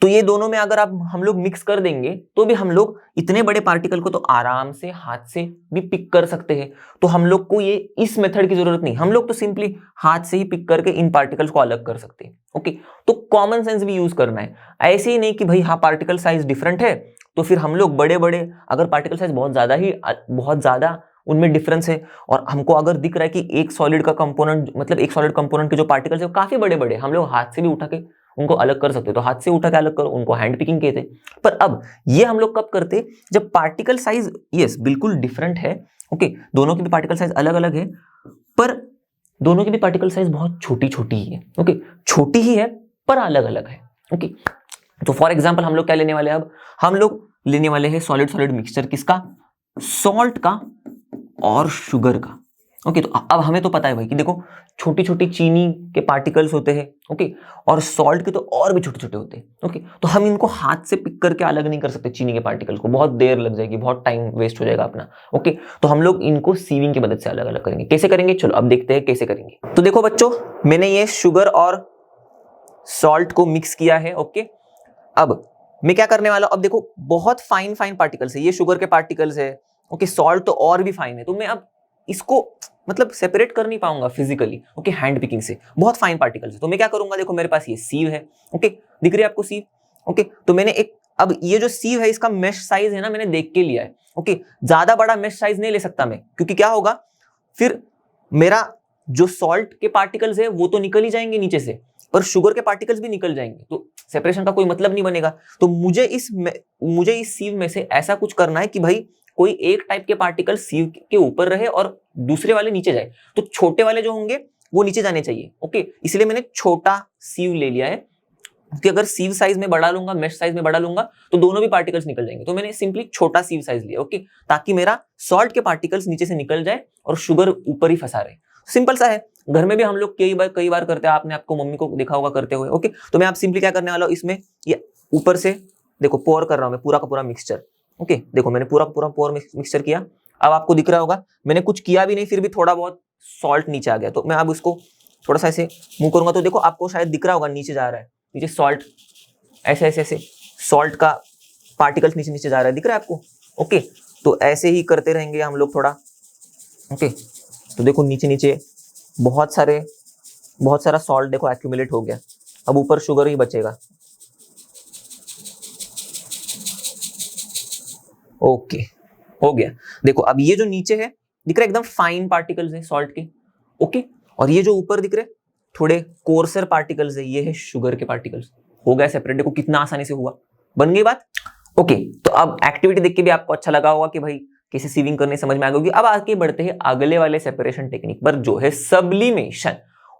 तो ये दोनों में अगर हम लोग मिक्स कर देंगे तो भी हम लोग इतने बड़े पार्टिकल को तो आराम से हाथ से भी पिक कर सकते हैं। तो हम लोग को ये इस मेथड की जरूरत नहीं, हम लोग तो सिंपली हाथ से ही पिक करके इन पार्टिकल्स को अलग कर सकते हैं। ओके, तो कॉमन सेंस भी यूज करना है, ऐसे ही नहीं कि भाई हाँ पार्टिकल साइज डिफरेंट है तो फिर हम लोग बड़े बड़े, अगर पार्टिकल साइज बहुत ज्यादा उनमें डिफरेंस है और हमको अगर दिख रहा है कि एक सॉलिड का कंपोनेंट, मतलब एक सॉलिड कंपोनेंट के जो पार्टिकल्स है वो काफी बड़े बड़े, हम लोग हाथ से भी उठा के उनको अलग कर सकते, तो हाथ से उठा के अलग करो, उनको हैंड पिकिंग कहते। पर अब ये हम लोग कब करते? जब पार्टिकल साइज यस बिल्कुल डिफरेंट है, ओके, दोनों की भी पार्टिकल साइज अलग अलग है, पर दोनों की भी पार्टिकल साइज बहुत छोटी छोटी ही है। ओके, छोटी ही है पर अलग अलग है। ओके, तो फॉर एग्जाम्पल हम लोग क्या लेने वाले हैं? अब हम लोग लेने वाले हैं सॉलिड मिक्सचर, किसका? सॉल्ट का और शुगर का। ओके, तो अब हमें तो पता है भाई कि देखो छोटी छोटी चीनी के पार्टिकल्स होते हैं, ओके, और सॉल्ट के तो और भी छोटे छोटे होते हैं, ओके। तो हम इनको हाथ से पिक करके अलग नहीं कर सकते चीनी के पार्टिकल को, बहुत देर लग जाएगी, बहुत टाइम वेस्ट हो जाएगा अपना, ओके। तो हम लोग इनको सीविंग की मदद से अलग अलग करेंगे। कैसे करेंगे, चलो अब देखते हैं कैसे करेंगे। तो देखो बच्चों, मैंने ये शुगर और सॉल्ट को मिक्स किया है, ओके। अब मैं क्या करने वाला हूं, अब देखो बहुत फाइन फाइन पार्टिकल्स है, ये शुगर के पार्टिकल्स है, ओके, सॉल्ट तो और भी फाइन है, तो मैं अब इसको मतलब सेपरेट कर नहीं पाऊंगा फिजिकली, ओके, हैंड पिकिंग से, बहुत फाइन पार्टिकल्स है। तो मैं क्या करूंगा, देखो मेरे पास ये सीव है, ओके, दिख रही है आपको सीव, ओके। तो मैंने एक, अब ये जो सीव है इसका मेश साइज है ना, मैंने देख के लिया है, ओके। ज्यादा बड़ा मेश साइज नहीं ले सकता मैं, क्योंकि क्या होगा फिर मेरा जो सॉल्ट के पार्टिकल्स है वो तो निकल ही जाएंगे नीचे से, पर शुगर के पार्टिकल्स भी निकल जाएंगे, तो सेपरेशन का कोई मतलब नहीं बनेगा। तो मुझे इस सीव में से ऐसा कुछ करना है कि भाई कोई एक टाइप के पार्टिकल सीव के ऊपर रहे और दूसरे वाले नीचे जाए, तो छोटे वाले जो होंगे वो नीचे जाने चाहिए, ओके। इसलिए मैंने छोटा सीव ले लिया है, क्योंकि अगर सीव साइज में बढ़ा लूंगा, मेश साइज में बढ़ा लूंगा, तो दोनों भी पार्टिकल्स निकल जाएंगे। तो मैंने सिंपली छोटा सीव साइज लिया, ओके, ताकि मेरा सॉल्ट के पार्टिकल्स नीचे से निकल जाए और शुगर ऊपर ही फंसा रहे। सिंपल सा है, घर में भी हम लोग कई बार करते हैं, आपने आपको मम्मी को देखा होगा करते हुए, ओके। तो मैं आप सिंपली क्या करने वाला हूं, इसमें ये ऊपर से देखो पोर कर रहा हूं मैं पूरा का पूरा मिक्सचर, ओके। देखो मैंने पूरा का पूरा पोर मिक्सचर किया। अब आपको दिख रहा होगा मैंने कुछ किया भी नहीं, फिर भी थोड़ा बहुत सॉल्ट नीचे आ गया। तो मैं अब इसको थोड़ा सा ऐसे मूव करूंगा, तो देखो आपको शायद दिख रहा होगा नीचे जा रहा है, नीचे सॉल्ट ऐसे ऐसे ऐसे सॉल्ट का पार्टिकल्स नीचे नीचे जा रहा है, दिख रहा है आपको, ओके। तो ऐसे ही करते रहेंगे हम लोग थोड़ा, ओके। तो देखो नीचे नीचे बहुत सारा सॉल्ट देखो एक्यूमुलेट हो गया, अब ऊपर शुगर ही बचेगा, ओके, हो गया। देखो अब ये जो नीचे है दिख रहा है एकदम फाइन पार्टिकल्स है सॉल्ट के, ओके, और ये जो ऊपर दिख रहे थोड़े कोर्सर पार्टिकल्स है, ये है शुगर के पार्टिकल्स। हो गया सेपरेट, देखो कितना आसानी से हुआ, बन गई बात, ओके। तो अब एक्टिविटी देख के भी आपको अच्छा लगा होगा कि भाई कैसे सीविंग करने समझ में आ गई। अब आगे बढ़ते हैं अगले वाले सेपरेशन टेक्निक पर, जो है सब्लिमेशन,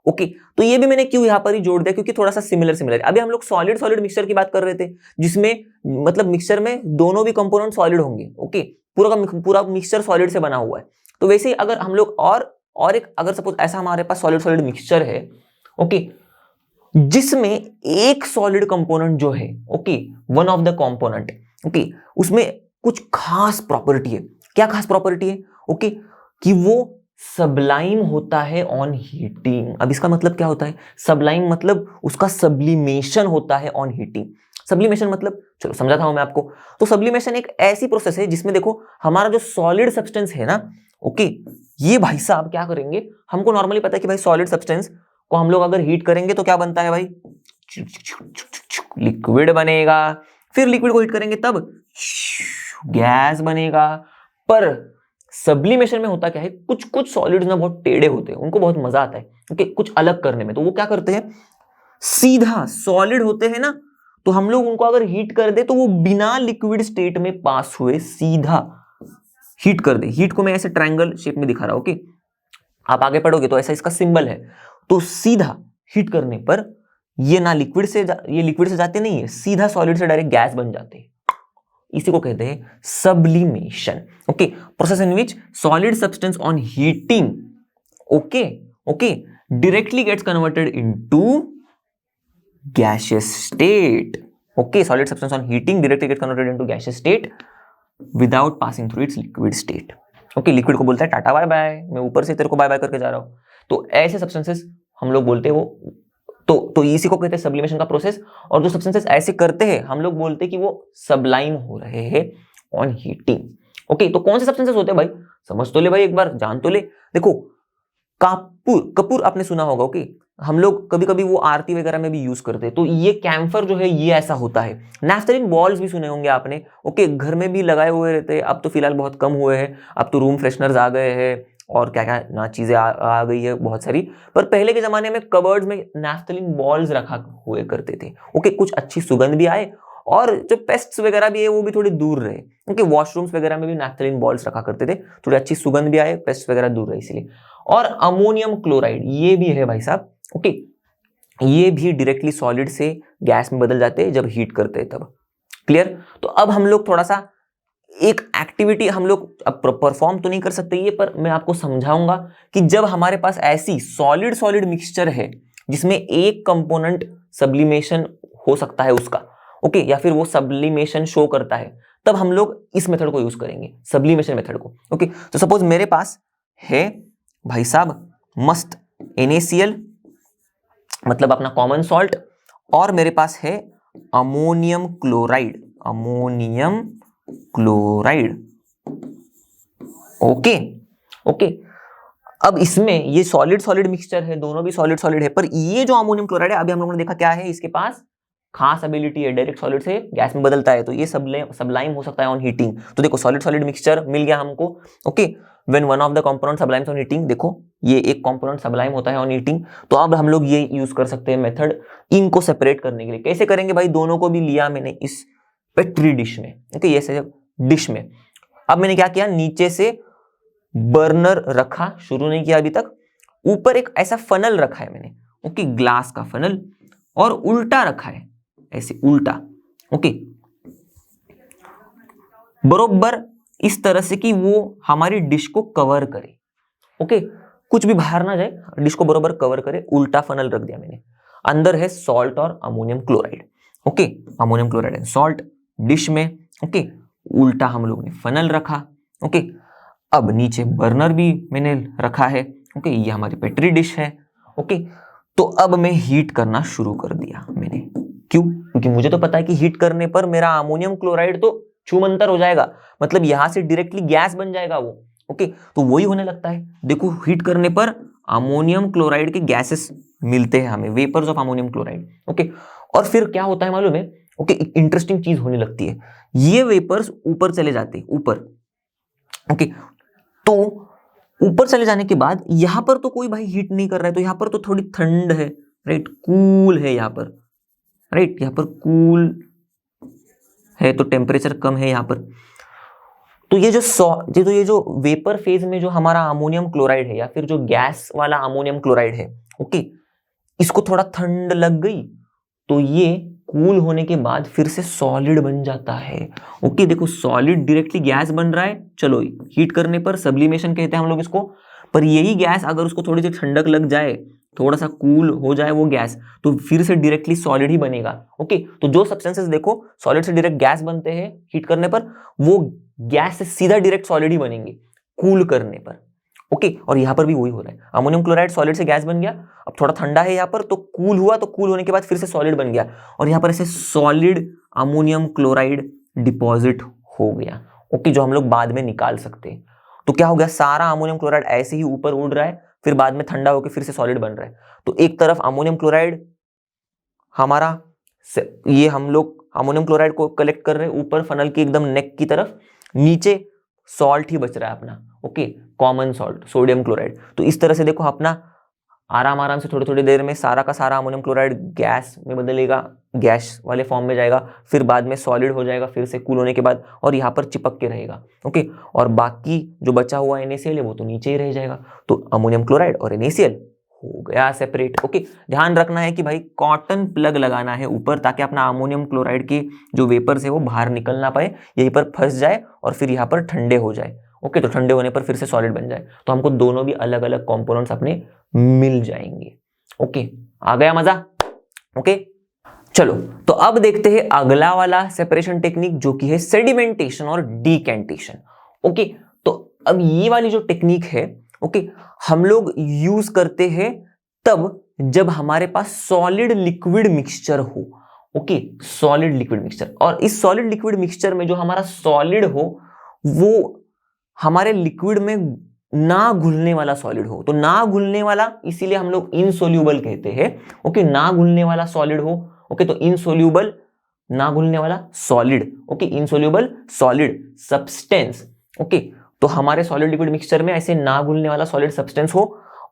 ओके। तो ये भी मैंने क्यों यहां पर ही जोड़ दिया, क्योंकि थोड़ा सा सिमिलर है। अभी हम लोग सॉलिड सॉलिड मिक्सचर की बात कर रहे थे, जिसमें मतलब मिक्सचर में दोनों भी कंपोनेंट सॉलिड होंगे, ओके, पूरा का पूरा मिक्सचर सॉलिड से बना हुआ है। तो वैसे ही अगर हम लोग और एक अगर सपोज ऐसा हमारे पास सॉलिड सॉलिड मिक्सचर है, ओके, जिसमें एक सॉलिड कंपोनेंट जो है, okay, one of the component, okay, उसमें कुछ खास प्रॉपर्टी है। क्या खास प्रॉपर्टी है, ओके, कि वो सबलाइम होता है ऑन हीटिंग। अब इसका मतलब क्या होता है, सबलाइम मतलब उसका सब्लिमेशन होता है ऑन हीटिंग। सब्लिमेशन मतलब चलो समझाता हूं मैं आपको। तो सब्लिमेशन एक ऐसी प्रोसेस है जिसमें देखो हमारा जो सॉलिड सब्सटेंस है ना, ओके, ये भाई साहब क्या करेंगे, हमको नॉर्मली पता है कि भाई सॉलिड सब्सटेंस को हम लोग अगर हीट करेंगे तो क्या बनता है भाई, लिक्विड बनेगा। फिर लिक्विड को हीट करेंगे तब गैस बनेगा। पर सब्लिमेशन में होता क्या है, कुछ कुछ सॉलिड्स ना बहुत टेढ़े होते हैं, उनको बहुत मजा आता है, ओके, कुछ अलग करने में। तो वो क्या करते हैं, सीधा सॉलिड होते हैं ना, तो हम लोग उनको अगर हीट कर दे तो वो बिना लिक्विड स्टेट में पास हुए सीधा हीट कर दे। हीट को मैं ऐसे ट्रायंगल शेप में दिखा रहा हूं, ओके, आप आगे पढ़ोगे तो ऐसा इसका सिंबल है। तो सीधा हीट करने पर ये ना लिक्विड से जाते नहीं है, सीधा सॉलिड से डायरेक्ट गैस बन जाते हैं। इसी को कहते हैं sublimation, okay, process in which solid substance on heating, okay, directly gets converted into gaseous state, okay, solid substance on heating directly gets converted into gaseous state without passing through its liquid state, okay। Liquid को बोलता है tata bye bye, मैं ऊपर से तेरे को bye bye करके जा रहा हूं। तो ऐसे सब्सटेंसेस हम लोग बोलते हैं वो, तो इसी को कहते हैं सब्लिमेशन का प्रोसेस। और जो सब्सटेंसेस ऐसे करते हैं हम लोग बोलते हैं कि वो सबलाइम हो रहे हैं ऑन हीटिंग, ओके। तो कौन से सब्सटेंसेस होते हैं भाई, समझ तो ले भाई, एक बार जान तो ले। देखो कपूर आपने सुना होगा, ओके, हम लोग कभी कभी वो आरती वगैरह में भी यूज करते हैं। तो ये कैम्फर जो है ये ऐसा होता है। नैफ्थलीन बॉल्स भी सुने होंगे आपने, ओके, घर में भी लगाए हुए रहते हैं। अब तो फिलहाल बहुत कम हुए हैं, अब तो रूम फ्रेशनर्स आ गए हैं और क्या क्या ना चीजें आ गई है बहुत सारी। पर पहले के जमाने में कबर्ड्स में नैफ्थलीन बॉल्स रखा हुए करते थे, ओके, कुछ अच्छी सुगंध भी आए और जो पेस्ट्स वगैरह भी है वो भी थोड़ी दूर रहे, क्योंकि वॉशरूम्स वगैरह में भी नैफ्थलीन बॉल्स रखा करते थे, थोड़ी अच्छी सुगंध भी आए, पेस्ट वगैरह दूर रहे इसलिए। और अमोनियम क्लोराइड ये भी है भाई साहब, ओके, ये भी डायरेक्टली सॉलिड से गैस में बदल जाते हैं जब हीट करते हैं तब। क्लियर। तो अब हम लोग थोड़ा सा एक एक्टिविटी हम लोग अब परफॉर्म तो नहीं कर सकते ये, पर मैं आपको समझाऊंगा कि जब हमारे पास ऐसी सॉलिड सॉलिड मिक्सचर है जिसमें एक कंपोनेंट सब्लिमेशन हो सकता है उसका, ओके, या फिर वो सब्लिमेशन शो करता है, तब हम लोग इस मेथड को यूज करेंगे, सब्लिमेशन मेथड को। ओके, तो सपोज मेरे पास है भाई साहब मस्त NaCl, मतलब अपना कॉमन सॉल्ट, और मेरे पास है ammonium chloride, ammonium chloride. Okay okay, अब इसमें ये सॉलिड सॉलिड मिक्सचर है, दोनों भी सॉलिड सॉलिड है, पर ये जो अमोनियम क्लोराइड है अभी हम लोगों ने देखा क्या है, इसके पास खास एबिलिटी है, डायरेक्ट सॉलिड से गैस में बदलता है, तो ये सबलाइम हो सकता है ऑन हीटिंग। तो देखो सॉलिड सॉलिड मिक्सचर मिल गया हमको। Okay, when one of the component सब्लाइम्स on heating, देखो ये एक कंपोनेंट सब्लाइम होता है ऑन हीटिंग, तो अब हम लोग ये यूज कर सकते हैं मेथड इनको सेपरेट करने के लिए। कैसे करेंगे भाई, दोनों को भी लिया मैंने इस पेट्री डिश में, ओके, ये डिश में। अब मैंने क्या किया, नीचे से बर्नर रखा, शुरू नहीं किया अभी तक, ऊपर एक ऐसा फनल रखा है मैंने, ओके, ग्लास का फनल, और उल्टा रखा है, ऐसे उल्टा, ओके, बरोबर इस तरह से कि वो हमारी डिश को कवर करे, ओके, कुछ भी बाहर ना जाए, डिश को बरोबर कवर करे। उल्टा फनल रख दिया मैंने, अंदर है सॉल्ट और ammonium chloride, okay, ammonium chloride and salt dish में, ओके, उल्टा हम लोग ने फनल रखा, ओके। अब नीचे बर्नर भी मैंने रखा है, ओके, ये हमारी पेट्री डिश है, ओके। तो अब मैं हीट करना शुरू कर दिया मैंने, क्यों, क्योंकि मुझे तो पता है कि हीट करने पर मेरा अमोनियम क्लोराइड तो छूमंतर हो जाएगा, मतलब यहां से डायरेक्टली गैस बन जाएगा वो, ओके। तो वही होने लगता है, देखो हीट करने पर अमोनियम क्लोराइड के गैसेस मिलते हैं हमें, vapours of ammonium chloride, okay. और फिर क्या होता है मालूम है, ओके, इंटरेस्टिंग चीज होने लगती है, ये वेपर्स ऊपर चले जाते हैं, ऊपर, ओके। तो ऊपर चले जाने के बाद यहां पर तो कोई भाई हीट नहीं कर रहा है, तो यहां पर तो थोड़ी ठंड है, राइट, कूल है यहां पर, राइट, यहां पर कूल है, तो टेम्परेचर कम है यहां पर। तो ये जो वेपर फेज में जो हमारा अमोनियम क्लोराइड है, या फिर जो गैस वाला अमोनियम क्लोराइड है, ओके, इसको थोड़ा ठंड लग गई, तो ये कूल होने के बाद फिर से सॉलिड बन जाता है, ओके। देखो सॉलिड डायरेक्टली गैस बन रहा है, चलो हीट करने पर सब्लिमेशन कहते हैं हम लोग इसको, पर यही गैस अगर उसको थोड़ी सी ठंडक लग जाए, थोड़ा सा कूल हो जाए वो गैस, तो फिर से डायरेक्टली सॉलिड ही बनेगा, ओके। तो जो सब्सटेंसेस देखो सॉलिड से डायरेक्ट गैस बनते हैं हीट करने पर, वो गैस से सीधा डायरेक्ट सॉलिड ही बनेंगे कूल करने पर, ओके। और यहां पर भी वही हो रहा है, अमोनियम क्लोराइड सॉलिड से गैस बन गया, अब थोड़ा ठंडा है यहाँ पर, तो कूल हुआ, तो कूल होने के बाद फिर से सॉलिड बन गया, और यहाँ पर ऐसे सॉलिड अमोनियम क्लोराइड डिपॉजिट हो गया, ओके, जो हम लोग बाद में निकाल सकते हैं। तो क्या हो गया, सारा अमोनियम क्लोराइड ऐसे ही ऊपर उड़ रहा है, फिर बाद में ठंडा होकर फिर से सॉलिड बन रहा है। तो एक तरफ अमोनियम क्लोराइड हमारा, ये हम लोग अमोनियम क्लोराइड को कलेक्ट कर रहे हैं ऊपर फनल की एकदम नेक की तरफ, नीचे सॉल्ट ही बच रहा है अपना, okay, common salt sodium chloride. तो इस तरह से देखो अपना आराम आराम से थोड़ी थोड़ी देर में सारा का सारा अमोनियम क्लोराइड गैस में बदलेगा, गैस वाले फॉर्म में जाएगा, फिर बाद में सॉलिड हो जाएगा फिर से कूल होने के बाद, और यहाँ पर चिपक के रहेगा, ओके। और बाकी जो बचा हुआ NaCl है वो तो नीचे ही रह जाएगा। तो अमोनियम क्लोराइड और NaCl हो गया सेपरेट, ओके। ध्यान रखना है कि भाई कॉटन प्लग लगाना है ऊपर, ताकि अपना अमोनियम क्लोराइड की जो वेपर्स है वो बाहर निकल ना पाए, यहीं पर फंस जाए और फिर यहाँ पर ठंडे हो जाए, ओके। तो ठंडे होने पर फिर से सॉलिड बन जाए, तो हमको दोनों भी अलग अलग कंपोनेंट्स अपने मिल जाएंगे, ओके। आ गया मजा, ओके। चलो तो अब देखते हैं अगला वाला सेपरेशन टेक्निक, जो कि है सेडिमेंटेशन और डीकेंटेशन, ओके। तो अब ये वाली जो टेक्निक है, ओके, हम लोग यूज करते हैं तब जब हमारे पास सॉलिड लिक्विड मिक्सचर हो, ओके, सॉलिड लिक्विड मिक्सचर। और इस सॉलिड लिक्विड मिक्सचर में जो हमारा सॉलिड हो वो हमारे लिक्विड में ना घुलने वाला सॉलिड हो। तो ना घुलने वाला इसीलिए हम लोग इनसोल्यूबल कहते हैं, ओके, ना घुलने वाला सॉलिड हो, ओके। तो इनसोल्यूबल, ना घुलने वाला solid, okay, insoluble solid substance, okay. तो हमारे सॉलिड लिक्विड मिक्सचर में ऐसे ना घुलने वाला सॉलिड सब्सटेंस हो,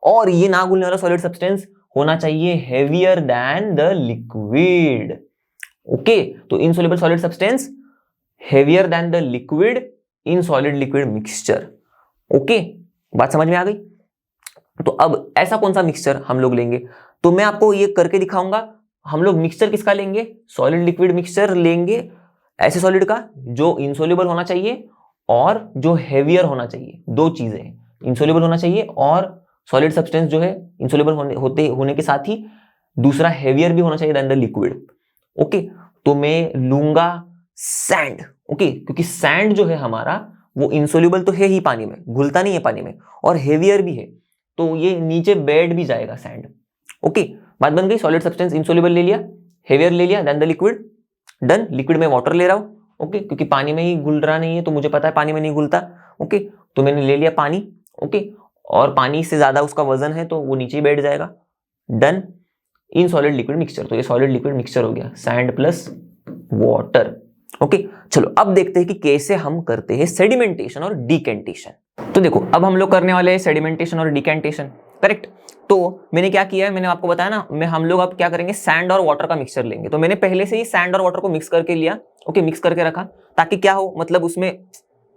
और ये ना घुलने वाला सॉलिड सब्सटेंस होना चाहिए heavier than the liquid, okay. तो insoluble solid substance heavier than the liquid in solid liquid mixture, okay. बात समझ में आ गई। तो अब ऐसा कौन सा मिक्सचर हम लोग लेंगे, तो मैं आपको ये करके दिखाऊंगा। हम लोग मिक्सचर किसका लेंगे, सॉलिड लिक्विड मिक्सचर लेंगे ऐसे सॉलिड का जो इनसोल्यूबल होना चाहिए और जो हेवियर होना चाहिए, दो चीजें हैं, इनसोल्यूबल होना चाहिए और सॉलिड सब्सटेंस जो है इनसोल्यूबल होने के साथ ही दूसरा हेवियर भी होना चाहिए देन द लिक्विड। ओके, तो मैं लूंगा सैंड। ओके, क्योंकि सैंड जो है हमारा वो इनसोल्यूबल तो है ही पानी में, घुलता नहीं है पानी में, और हेवियर भी है, तो ये नीचे बैठ भी जाएगा सैंड। ओके, बात बन गई। सॉलिड सब्सटेंस इनसोल्यूबल ले लिया, हेवियर ले लिया, then the liquid, done. Liquid में वाटर ले रहा हूं, ओके, क्योंकि पानी में ही घुल रहा नहीं है, तो मुझे पता है पानी में नहीं घुलता। ओके, तो मैंने ले लिया पानी, ओके, और पानी से ज्यादा उसका वजन है तो वो नीचे ही बैठ जाएगा, डन। इन सॉलिड लिक्विड मिक्सचर, तो ये सॉलिड लिक्विड मिक्सचर हो गया, सैंड प्लस वाटर। ओके, चलो अब देखते हैं कि कैसे हम करते हैं सेडिमेंटेशन और डिकेंटेशन। तो देखो, अब हम लोग करने वाले हैं सेडिमेंटेशन और डिकेंटेशन, करेक्ट। तो मैंने क्या किया है, मैंने आपको बताया ना, हम लोग अब क्या करेंगे, सैंड और वाटर का मिक्सचर लेंगे। तो मैंने पहले से ही सैंड और वाटर को मिक्स करके लिया, ओके, मिक्स करके रखा, ताकि क्या हो, मतलब उसमें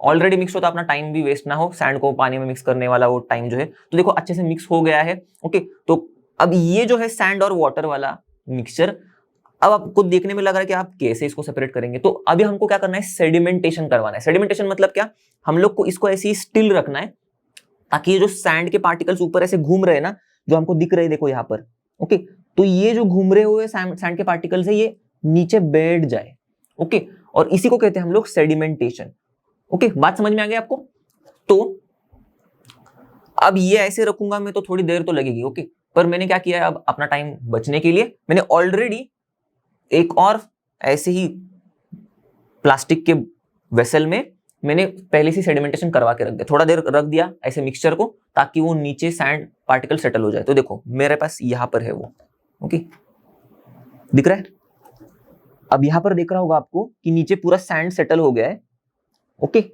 ऑलरेडी मिक्स हो तो अपना टाइम भी वेस्ट ना हो, सैंड को पानी में मिक्स करने वाला वो टाइम जो है। तो देखो अच्छे से मिक्स हो गया है, ओके। तो अब ये जो है सैंड और वाटर वाला मिक्सचर, अब आपको देखने में लग रहा है कि आप कैसे इसको सेपरेट करेंगे। तो अभी हमको क्या करना है, सेडिमेंटेशन करवाना है। सेडिमेंटेशन मतलब क्या, हम लोग को इसको ऐसे ही स्टिल रखना है, ताकि ये जो सैंड के पार्टिकल्स ऊपर ऐसे घूम रहे हैं ना, जो हमको दिख रहे हैं, देखो यहाँ पर, ओके, तो ये जो घूम रहे हुए सैंड के पार्टिकल्स है, ये नीचे बैठ जाए, ओके, और इसी को कहते हैं हम लोग सेडिमेंटेशन। ओके, बात समझ में आ गई आपको। तो अब ये ऐसे रखूंगा मैं तो थोड़ी देर तो लगेगी, ओके, पर मैंने क्या किया है, अब अपना टाइम बचने के लिए मैंने ऑलरेडी एक और ऐसे ही प्लास्टिक के वेसल में मैंने पहले से सेडिमेंटेशन करवा के रख दिया, थोड़ा देर रख दिया ऐसे मिक्सचर को, ताकि वो नीचे सैंड पार्टिकल सेटल हो जाए। तो देखो मेरे पास यहां पर है वो, ओके, दिख रहा है। अब यहां पर दिख रहा होगा आपको कि नीचे पूरा सैंड सेटल हो गया है, ओके,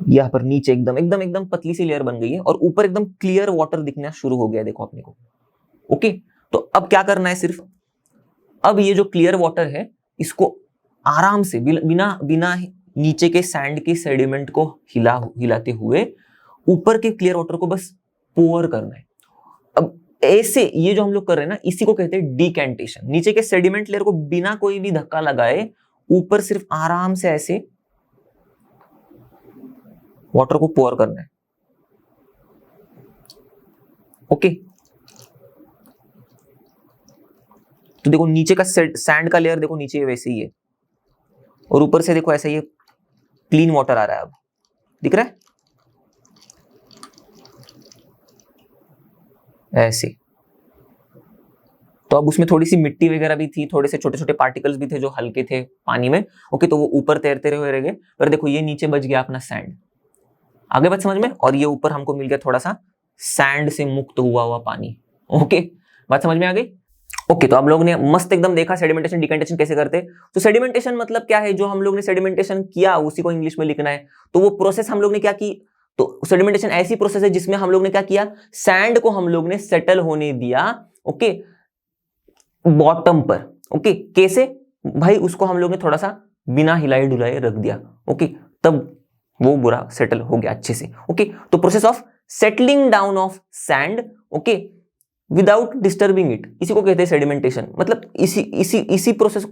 यहां पर नीचे एकदम एकदम एकदम पतली सी लेयर बन गई है, और ऊपर एकदम क्लियर वाटर दिखना शुरू हो गया है, देखो अपने को, ओके। तो अब क्या करना है, सिर्फ अब ये जो क्लियर वाटर है, इसको आराम से बिना बिना नीचे के सैंड के सेडिमेंट को हिलाते हुए ऊपर के क्लियर वाटर को बस पोर करना है। अब ऐसे ये जो हम लोग कर रहे हैं ना, इसी को कहते हैं डिकेंटेशन। नीचे के सेडिमेंट लेयर को बिना कोई भी धक्का लगाए ऊपर सिर्फ आराम से ऐसे वाटर को पोर करना है, ओके। तो देखो नीचे का सैंड का लेयर देखो नीचे वैसे ही है, और ऊपर से देखो ऐसा ये क्लीन वाटर आ रहा है, अब दिख रहा है ऐसे। तो अब उसमें थोड़ी सी मिट्टी वगैरह भी थी, थोड़े से छोटे छोटे पार्टिकल्स भी थे जो हल्के थे पानी में, ओके, तो वो ऊपर तैरते हुए रह गए। पर देखो ये नीचे बच गया अपना सैंड, आगे बात समझ में, और ये ऊपर हमको मिल गया थोड़ा सा सैंड से मुक्त हुआ हुआ पानी, ओके, बात समझ में आ गई। ओके, तो आप लोग ने मस्त एकदम देखा सेडिमेंटेशन डिकेंटेशन कैसे करते। तो सेडिमेंटेशन मतलब क्या है, जो हम लोग ने सेडिमेंटेशन किया उसी को इंग्लिश में लिखना है। तो वो प्रोसेस हम लोग ने क्या की, तो सेडिमेंटेशन ऐसी प्रोसेस है जिसमें हम लोग ने क्या किया, सैंड को हम लोग ने सेटल होने दिया, ओके, बॉटम पर, ओके। कैसे भाई, उसको हम लोग ने थोड़ा सा बिना हिलाए डुलाए रख दिया, ओके, तब वो बुरा सेटल हो गया अच्छे से, ओके। तो process of settling down of sand, okay, without disturbing it, इसी को कहते हैं सेडिमेंटेशन। मतलब इसी प्रोसेस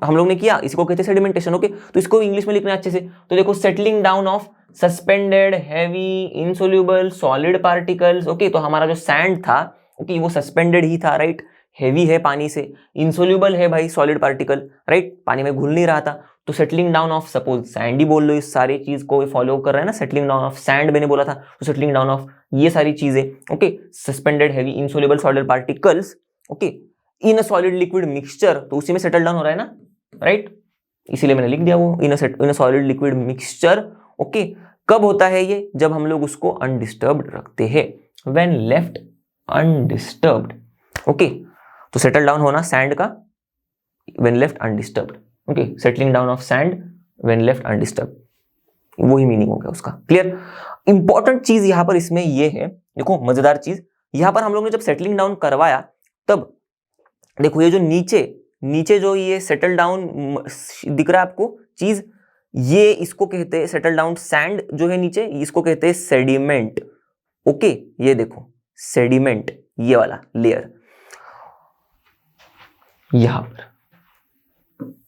हम लोग ने किया, इसी को कहते हैं सेडिमेंटेशन, ओके। तो इसको इंग्लिश में लिखना है अच्छे से। तो देखो, settling down of suspended heavy insoluble solid particles, okay. तो हमारा जो सैंड था, ओके, वो सस्पेंडेड ही था, राइट, हैवी है पानी से, इनसोल्यूबल है भाई सॉलिड पार्टिकल, राइट, पानी में घुल नहीं रहा था। तो settling down of, suppose sand ही बोल लो, इस सारी चीज को फॉलो कर रहा है ना, सेटलिंग डाउन ऑफ सैंड मैंने बोला था, तो सेटलिंग डाउन ऑफ ये सारी चीजें, okay, suspended heavy insoluble solid particles, okay, in a solid liquid mixture, तो उसी में सेटल डाउन हो रहा है ना, राइट, इसीलिए मैंने लिख दिया वो in a solid liquid mixture, okay. कब होता है ये, जब हम लोग उसको अनडिस्टर्ब्ड रखते हैं, व्हेन लेफ्ट अनडिस्टर्ब्ड, ओके। तो सेटल डाउन होना सैंड का when left undisturbed, okay, settling down of sand when left undisturbed, वही मीनिंग हो गया उसका, क्लियर। इंपॉर्टेंट चीज यहां पर इसमें ये है, देखो मजेदार चीज, यहां पर हम लोग ने जब सेटलिंग डाउन करवाया, तब देखो ये जो नीचे जो ये सेटल डाउन दिख रहा है आपको चीज, ये इसको कहते हैं सेटल डाउन सैंड जो है नीचे, इसको कहते हैं सेडिमेंट, ओके। ये देखो सेडिमेंट, ये वाला लेयर यहां पर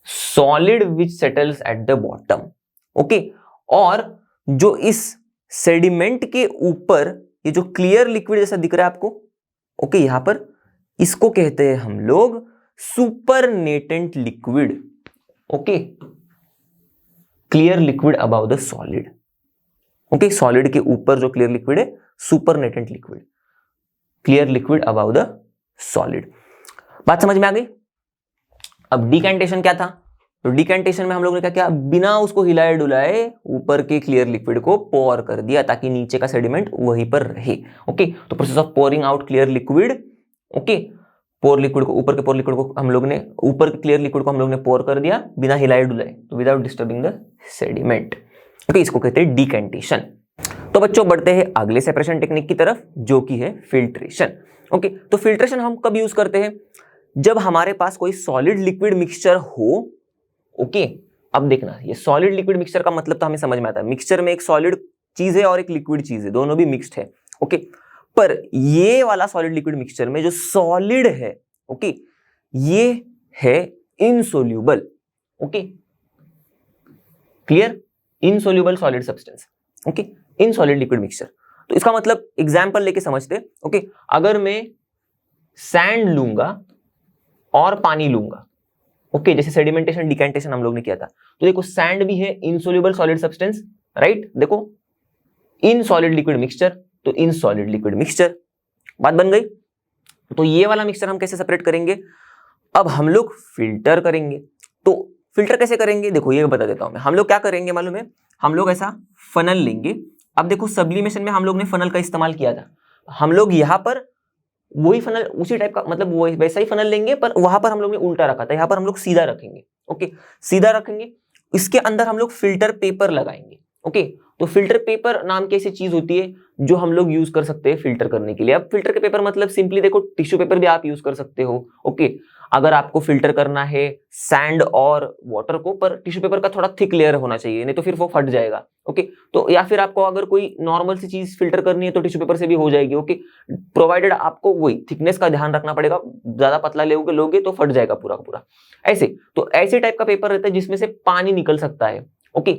solid which settles at the bottom. Okay, और जो इस सेडिमेंट के ऊपर ये जो क्लियर लिक्विड जैसा दिख रहा है आपको, ओके, यहां पर इसको कहते हैं हम लोग supernatant liquid. Okay, clear liquid about the solid. Okay, solid के ऊपर जो क्लियर लिक्विड है, supernatant liquid, clear liquid about the solid. बात समझ में आ गई? अब डिकैंटेशन क्या था? तो डिकैंटेशन में हम लोगों ने क्या किया, बिना उसको हिलाए डुलाए ऊपर के क्लियर लिक्विड को पोर कर दिया ताकि नीचे का सेडिमेंट वहीं पर रहे। ओके, तो process of pouring out clear liquid. Okay, pour liquid को, ऊपर के पोर लिक्विड को हम लोग ने, ऊपर के क्लियर लिक्विड को हम लोग ने पोर कर दिया बिना हिलाए डुलाए, तो without disturbing the sediment. Okay, इसको कहते हैं डिकैंटेशन। तो बच्चों बढ़ते हैं अगले सेपरेशन टेक्निक की तरफ, जो कि है फिल्ट्रेशन। ओके, तो फिल्ट्रेशन हम कब यूज करते हैं? जब हमारे पास कोई सॉलिड लिक्विड मिक्सचर हो। ओके, अब देखना, ये सॉलिड लिक्विड मिक्सचर का मतलब तो हमें समझ में आता है, मिक्सचर में एक सॉलिड चीज है और एक लिक्विड चीज है, दोनों भी मिक्स्ड है। ओके, पर ये वाला सॉलिड लिक्विड मिक्सचर में जो सॉलिड है, ओके, ये है insoluble. Okay, clear? Insoluble solid substance. Okay, in solid liquid mixture. तो इसका मतलब एग्जांपल लेके समझते। ओके, अगर मैं सैंड लूंगा और पानी लूंगा, ओके, जैसे सेडिमेंटेशन डिकैंटेशन हम लोग ने किया था, तो देखो सैंड भी है इनसोल्यूबल सॉलिड सब्सटेंस, राइट? देखो इन सॉलिड लिक्विड मिक्सचर, तो इन सॉलिड लिक्विड मिक्सचर, बात बन गई। तो ये वाला मिक्सचर हम कैसे सेपरेट करेंगे? अब हम लोग फिल्टर करेंगे। तो फिल्टर कैसे करेंगे देखो, ये बता देता हूं मैं। हम लोग क्या करेंगे मालूम है? हम लोग ऐसा फनल लेंगे। अब देखो सब्लिमेशन में हम लोग ने फनल का इस्तेमाल किया था, हम लोग यहां पर वही फनल, उसी टाइप का, मतलब वो वैसा ही फनल लेंगे, पर वहां पर हम लोग ने उल्टा रखा था, यहां पर हम लोग सीधा रखेंगे। ओके, सीधा रखेंगे, इसके अंदर हम लोग फिल्टर पेपर लगाएंगे। ओके, तो फिल्टर पेपर नाम की ऐसी चीज होती है जो हम लोग यूज कर सकते हैं फिल्टर करने के लिए। अब फिल्टर के पेपर मतलब सिंपली देखो, टिश्यू पेपर भी आप यूज कर सकते हो। ओके, अगर आपको फिल्टर करना है सैंड और वाटर को, पर टिश्यू पेपर का थोड़ा थिक लेयर होना चाहिए, नहीं तो फिर वो फट जाएगा। ओके, तो या फिर आपको अगर कोई नॉर्मल सी चीज फिल्टर करनी है तो टिश्यू पेपर से भी हो जाएगी। ओके, प्रोवाइडेड आपको वही थिकनेस का ध्यान रखना पड़ेगा, ज्यादा पतला लोगे तो फट जाएगा पूरा का पूरा। ऐसे तो ऐसे टाइप का पेपर रहता है जिसमें से पानी निकल सकता है। ओके,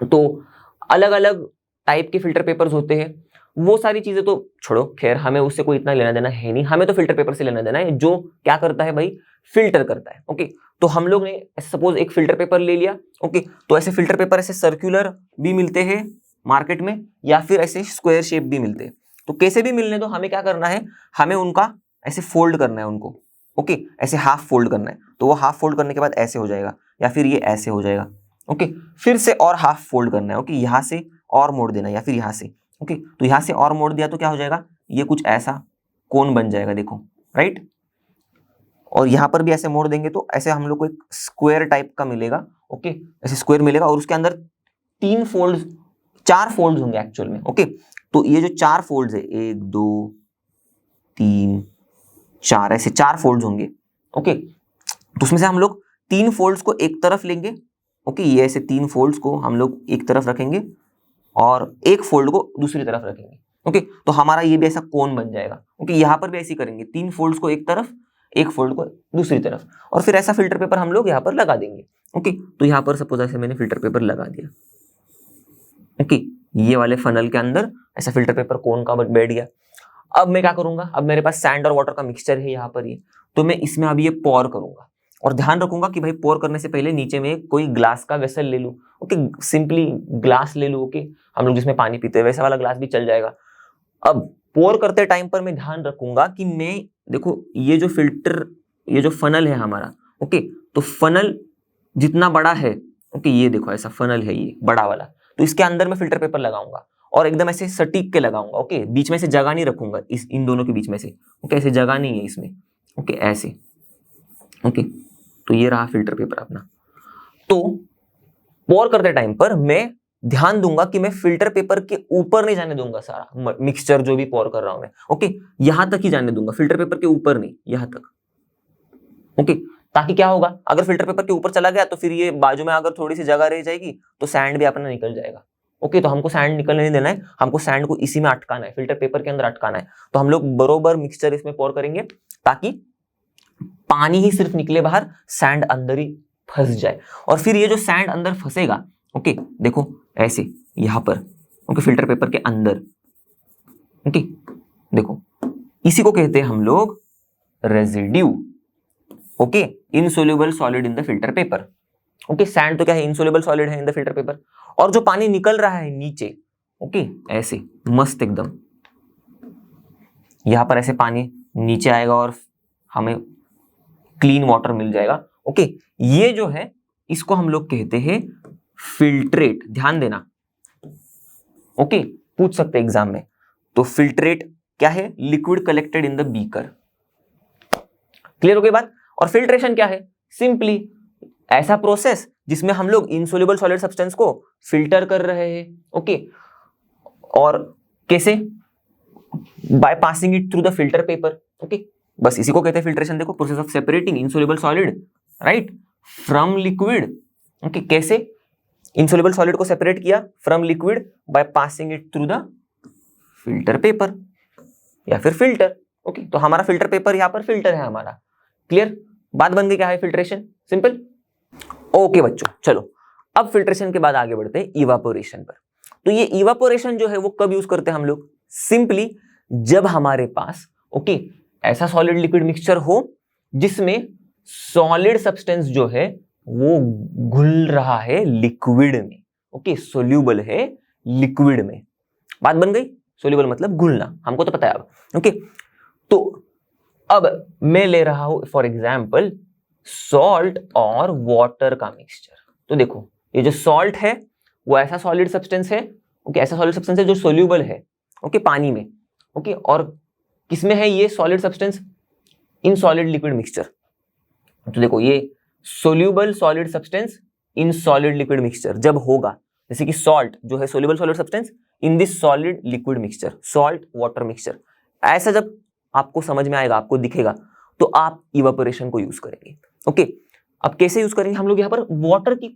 तो अलग अलग टाइप के फिल्टर पेपर्स होते हैं। वो सारी चीजें तो छोड़ो, खैर हमें उससे कोई इतना लेना देना है नहीं, हमें तो फिल्टर पेपर से लेना देना है जो क्या करता है भाई, फिल्टर करता है। ओके, तो हम लोग ने सपोज एक फिल्टर पेपर ले लिया। ओके, तो ऐसे फिल्टर पेपर ऐसे सर्कुलर भी मिलते हैं मार्केट में, या फिर ऐसे स्क्वायर शेप भी मिलते हैं। तो कैसे भी मिलने दो, हमें क्या करना है, हमें उनका ऐसे फोल्ड करना है उनको। ओके, ऐसे हाफ फोल्ड करना है, तो वो हाफ फोल्ड करने के बाद ऐसे हो जाएगा, या फिर ये ऐसे हो जाएगा। ओके, फिर से और हाफ फोल्ड करना है। ओके, यहां से और मोड़ देना है, या फिर यहां से। ओके, तो यहां से और मोड़ दिया तो क्या हो जाएगा, ये कुछ ऐसा कोन बन जाएगा, देखो, राइट? और यहां पर भी ऐसे मोड़ देंगे तो ऐसे हम लोग को एक स्क्वायर टाइप का मिलेगा। ओके, ऐसे स्क्वायर मिलेगा, और उसके अंदर 4 फोल्ड्स होंगे एक्चुअल में। ओके, तो ये जो 4 फोल्ड्स है, 1 2 3 4, ऐसे 4 फोल्ड्स होंगे। ओके, तो उसमें से हम लोग 3 फोल्ड्स को एक तरफ लेंगे। ओके, ये ऐसे 3 फोल्ड्स को हम लोग एक तरफ रखेंगे और एक फोल्ड को दूसरी तरफ रखेंगे। ओके, तो हमारा ये भी ऐसा कोन बन जाएगा। ओके, यहाँ पर भी ऐसे करेंगे, 3 फोल्ड्स को एक तरफ, एक फोल्ड को दूसरी तरफ, और फिर ऐसा फिल्टर पेपर हम लोग यहाँ पर लगा देंगे। ओके, तो यहाँ पर सपोज ऐसे मैंने फिल्टर पेपर लगा दिया। ओके, ये वाले फनल के अंदर ऐसा फिल्टर पेपर कोन का बैठ गया। अब मैं क्या करूंगा, अब मेरे पास सैंड और वाटर का मिक्सचर है यहाँ पर, ये तो मैं इसमें अभी ये पोर करूंगा, और ध्यान रखूंगा कि भाई पोर करने से पहले नीचे में कोई ग्लास का वेसल ले लूं। ओके, सिंपली ग्लास ले लूं। ओके, हम लोग जिसमें पानी पीते हैं वैसा वाला ग्लास भी चल जाएगा। अब पोर करते टाइम पर मैं ध्यान रखूंगा कि मैं, देखो ये जो फिल्टर, ये जो फनल है हमारा, ओके, तो फनल जितना बड़ा है, ओके, ये देखो ऐसा फनल है ये बड़ा वाला, तो इसके अंदर मैं फिल्टर पेपर लगाऊंगा और एकदम ऐसे सटीक के लगाऊंगा। ओके, बीच में से जगह नहीं रखूंगा, इन दोनों के बीच में से। ओके, ऐसे जगह नहीं है इसमें। ओके, ऐसे। ओके, तो ये रहा फिल्टर पेपर अपना। तो पोर करते टाइम पर मैं ध्यान दूंगा कि मैं फिल्टर पेपर के ऊपर नहीं जाने दूंगा सारा मिक्सचर जो भी पोर कर रहा हूं मैं। ओके, यहां तक ही जाने दूंगा, फिल्टर पेपर के ऊपर नहीं, यहां तक। ओके, ताकि क्या होगा, अगर फिल्टर पेपर के ऊपर चला गया तो फिर ये बाजू में अगर थोड़ी सी जगह रह जाएगी तो सैंड भी अपना निकल जाएगा। ओके, तो हमको सैंड निकलने नहीं देना है, हमको सैंड को इसी में अटकाना है, फिल्टर पेपर के अंदर अटकाना है। तो हम लोग बरोबर मिक्सचर इसमें पोर करेंगे ताकि पानी ही सिर्फ निकले बाहर, सैंड अंदर ही फंस जाए, और फिर ये जो सैंड अंदर फंसेगा, ओके देखो ऐसे यहां पर, ओके फिल्टर पेपर के अंदर, ओके देखो इसी को कहते हैं हम लोग residue, okay insoluble solid in the filter paper. Okay sand तो क्या है, इनसोल्यूबल सॉलिड है इन द फिल्टर पेपर, और जो पानी निकल रहा है नीचे, ओके ऐसे मस्त एकदम यहां पर ऐसे पानी नीचे आएगा और हमें क्लीन वाटर मिल जाएगा। ओके ये जो है इसको हम लोग कहते हैं फिल्ट्रेट, ध्यान देना, ओके पूछ सकते हैं एग्जाम में। तो फिल्ट्रेट क्या है, liquid collected in the beaker. Clear हो गई बात। और फिल्ट्रेशन क्या है, सिंपली ऐसा प्रोसेस जिसमें हम लोग इनसोल्यूबल सॉलिड सब्सटेंस को फिल्टर कर रहे हैं, ओके और कैसे, by passing it through the filter paper, okay बस इसी को कहते हैं फिल्ट्रेशन। देखो process of separating insoluble solid right from liquid, okay कैसे इनसोल्यूबल सॉलिड को सेपरेट किया from liquid by passing it through the filter paper या फिर फिल्टर, ओके तो हमारा फिल्टर पेपर यहां पर फिल्टर है हमारा। क्लियर बात बन गई, क्या है फिल्ट्रेशन, सिंपल। ओके बच्चों चलो अब फिल्ट्रेशन के बाद आगे बढ़ते हैं इवापोरेशन पर। तो ये इवापोरेशन जो है वो कब यूज करते हैं हम लोग, सिंपली जब हमारे पास ओके ऐसा सॉलिड लिक्विड मिक्सचर हो जिसमें सॉलिड सब्सटेंस जो है वो घुल रहा है लिक्विड में, ओके सोल्यूबल है लिक्विड में। बात बन गई, सोल्यूबल मतलब घुलना, हमको तो पता है अब, ओके तो अब मैं ले रहा हूं फॉर एग्जाम्पल सॉल्ट और वाटर का मिक्सचर। तो देखो ये जो सॉल्ट है वो ऐसा सॉलिड सब्सटेंस है, ओके ऐसा सॉलिड सब्सटेंस है जो सोल्यूबल है, ओके पानी में, ओके और किसमें है ये सॉलिड सब्सटेंस, इन सॉलिड लिक्विड मिक्सचर। तो देखो ये soluble solid substance in solid liquid mixture जब होगा, जैसे कि सॉल्ट जो है soluble solid substance in this solid liquid mixture, salt water mixture, ऐसा जब आपको समझ में आएगा, आपको दिखेगा, तो आप इवापोरेशन को यूज करेंगे। ओके अब कैसे यूज करेंगे हम लोग, यहाँ पर वाटर की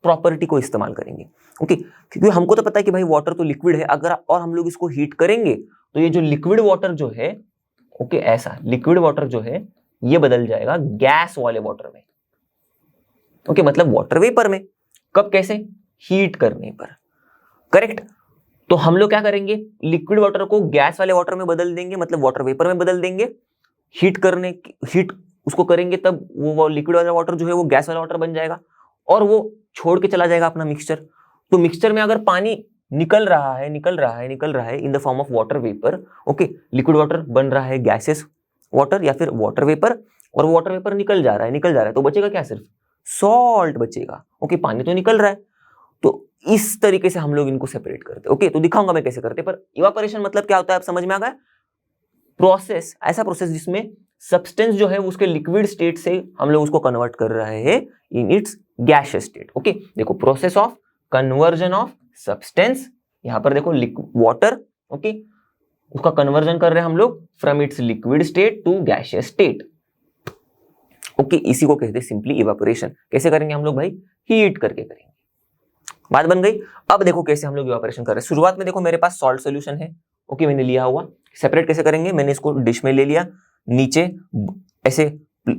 प्रॉपर्टी को इस्तेमाल करेंगे, ओके क्योंकि हमको तो पता है कि भाई वाटर तो लिक्विड है, अगर और हम लोग इसको हीट करेंगे तो ये जो लिक्विड वाटर जो है, ओके ऐसा लिक्विड वाटर जो है ये बदल जाएगा गैस वाले वाटर में, ओके मतलब वाटर वेपर में। कब, कैसे, हीट करने पर, करेक्ट। तो हम लोग क्या करेंगे, लिक्विड वाटर को गैस वाले वाटर में बदल देंगे, मतलब वाटर वेपर में बदल देंगे, हीट उसको करेंगे तब वो लिक्विड वाला वाटर जो है वो गैस वाला वाटर बन जाएगा और वो छोड़ के चला जाएगा अपना मिक्सचर। तो मिक्सचर में अगर पानी निकल रहा है in the form of water vapour, okay liquid water बन रहा है गैसेस वाटर या फिर वाटर वेपर, और वाटर वेपर निकल जा रहा है, तो बचेगा क्या, सिर्फ सॉल्ट बचेगा, ओके पानी तो निकल रहा है। तो इस तरीके से हम लोग इनको सेपरेट करते हैं, ओके तो दिखाऊंगा मैं कैसे करते, पर इवापोरेशन मतलब क्या होता है आप समझ में आ गया। प्रोसेस, ऐसा प्रोसेस जिसमें सब्सटेंस जो है उसके लिक्विड स्टेट से हम लोग उसको कन्वर्ट कर रहे हैं in its gaseous state. Okay देखो process of conversion of substance, यहां पर देखो वाटर, ओके उसका कन्वर्जन कर रहे हैं हम लोग from its liquid state to gaseous state, okay इसी को कहते हैं सिंपली इवापोरेशन। कैसे करेंगे हम लोग भाई, हीट करके करेंगे। बात बन गई। अब देखो कैसे हम लोग इवापोरेशन कर रहे हैं। शुरुआत में देखो मेरे पास सॉल्ट सॉल्यूशन है, ओके मैंने लिया हुआ, सेपरेट कैसे करेंगे, मैंने इसको डिश में ले लिया, नीचे ऐसे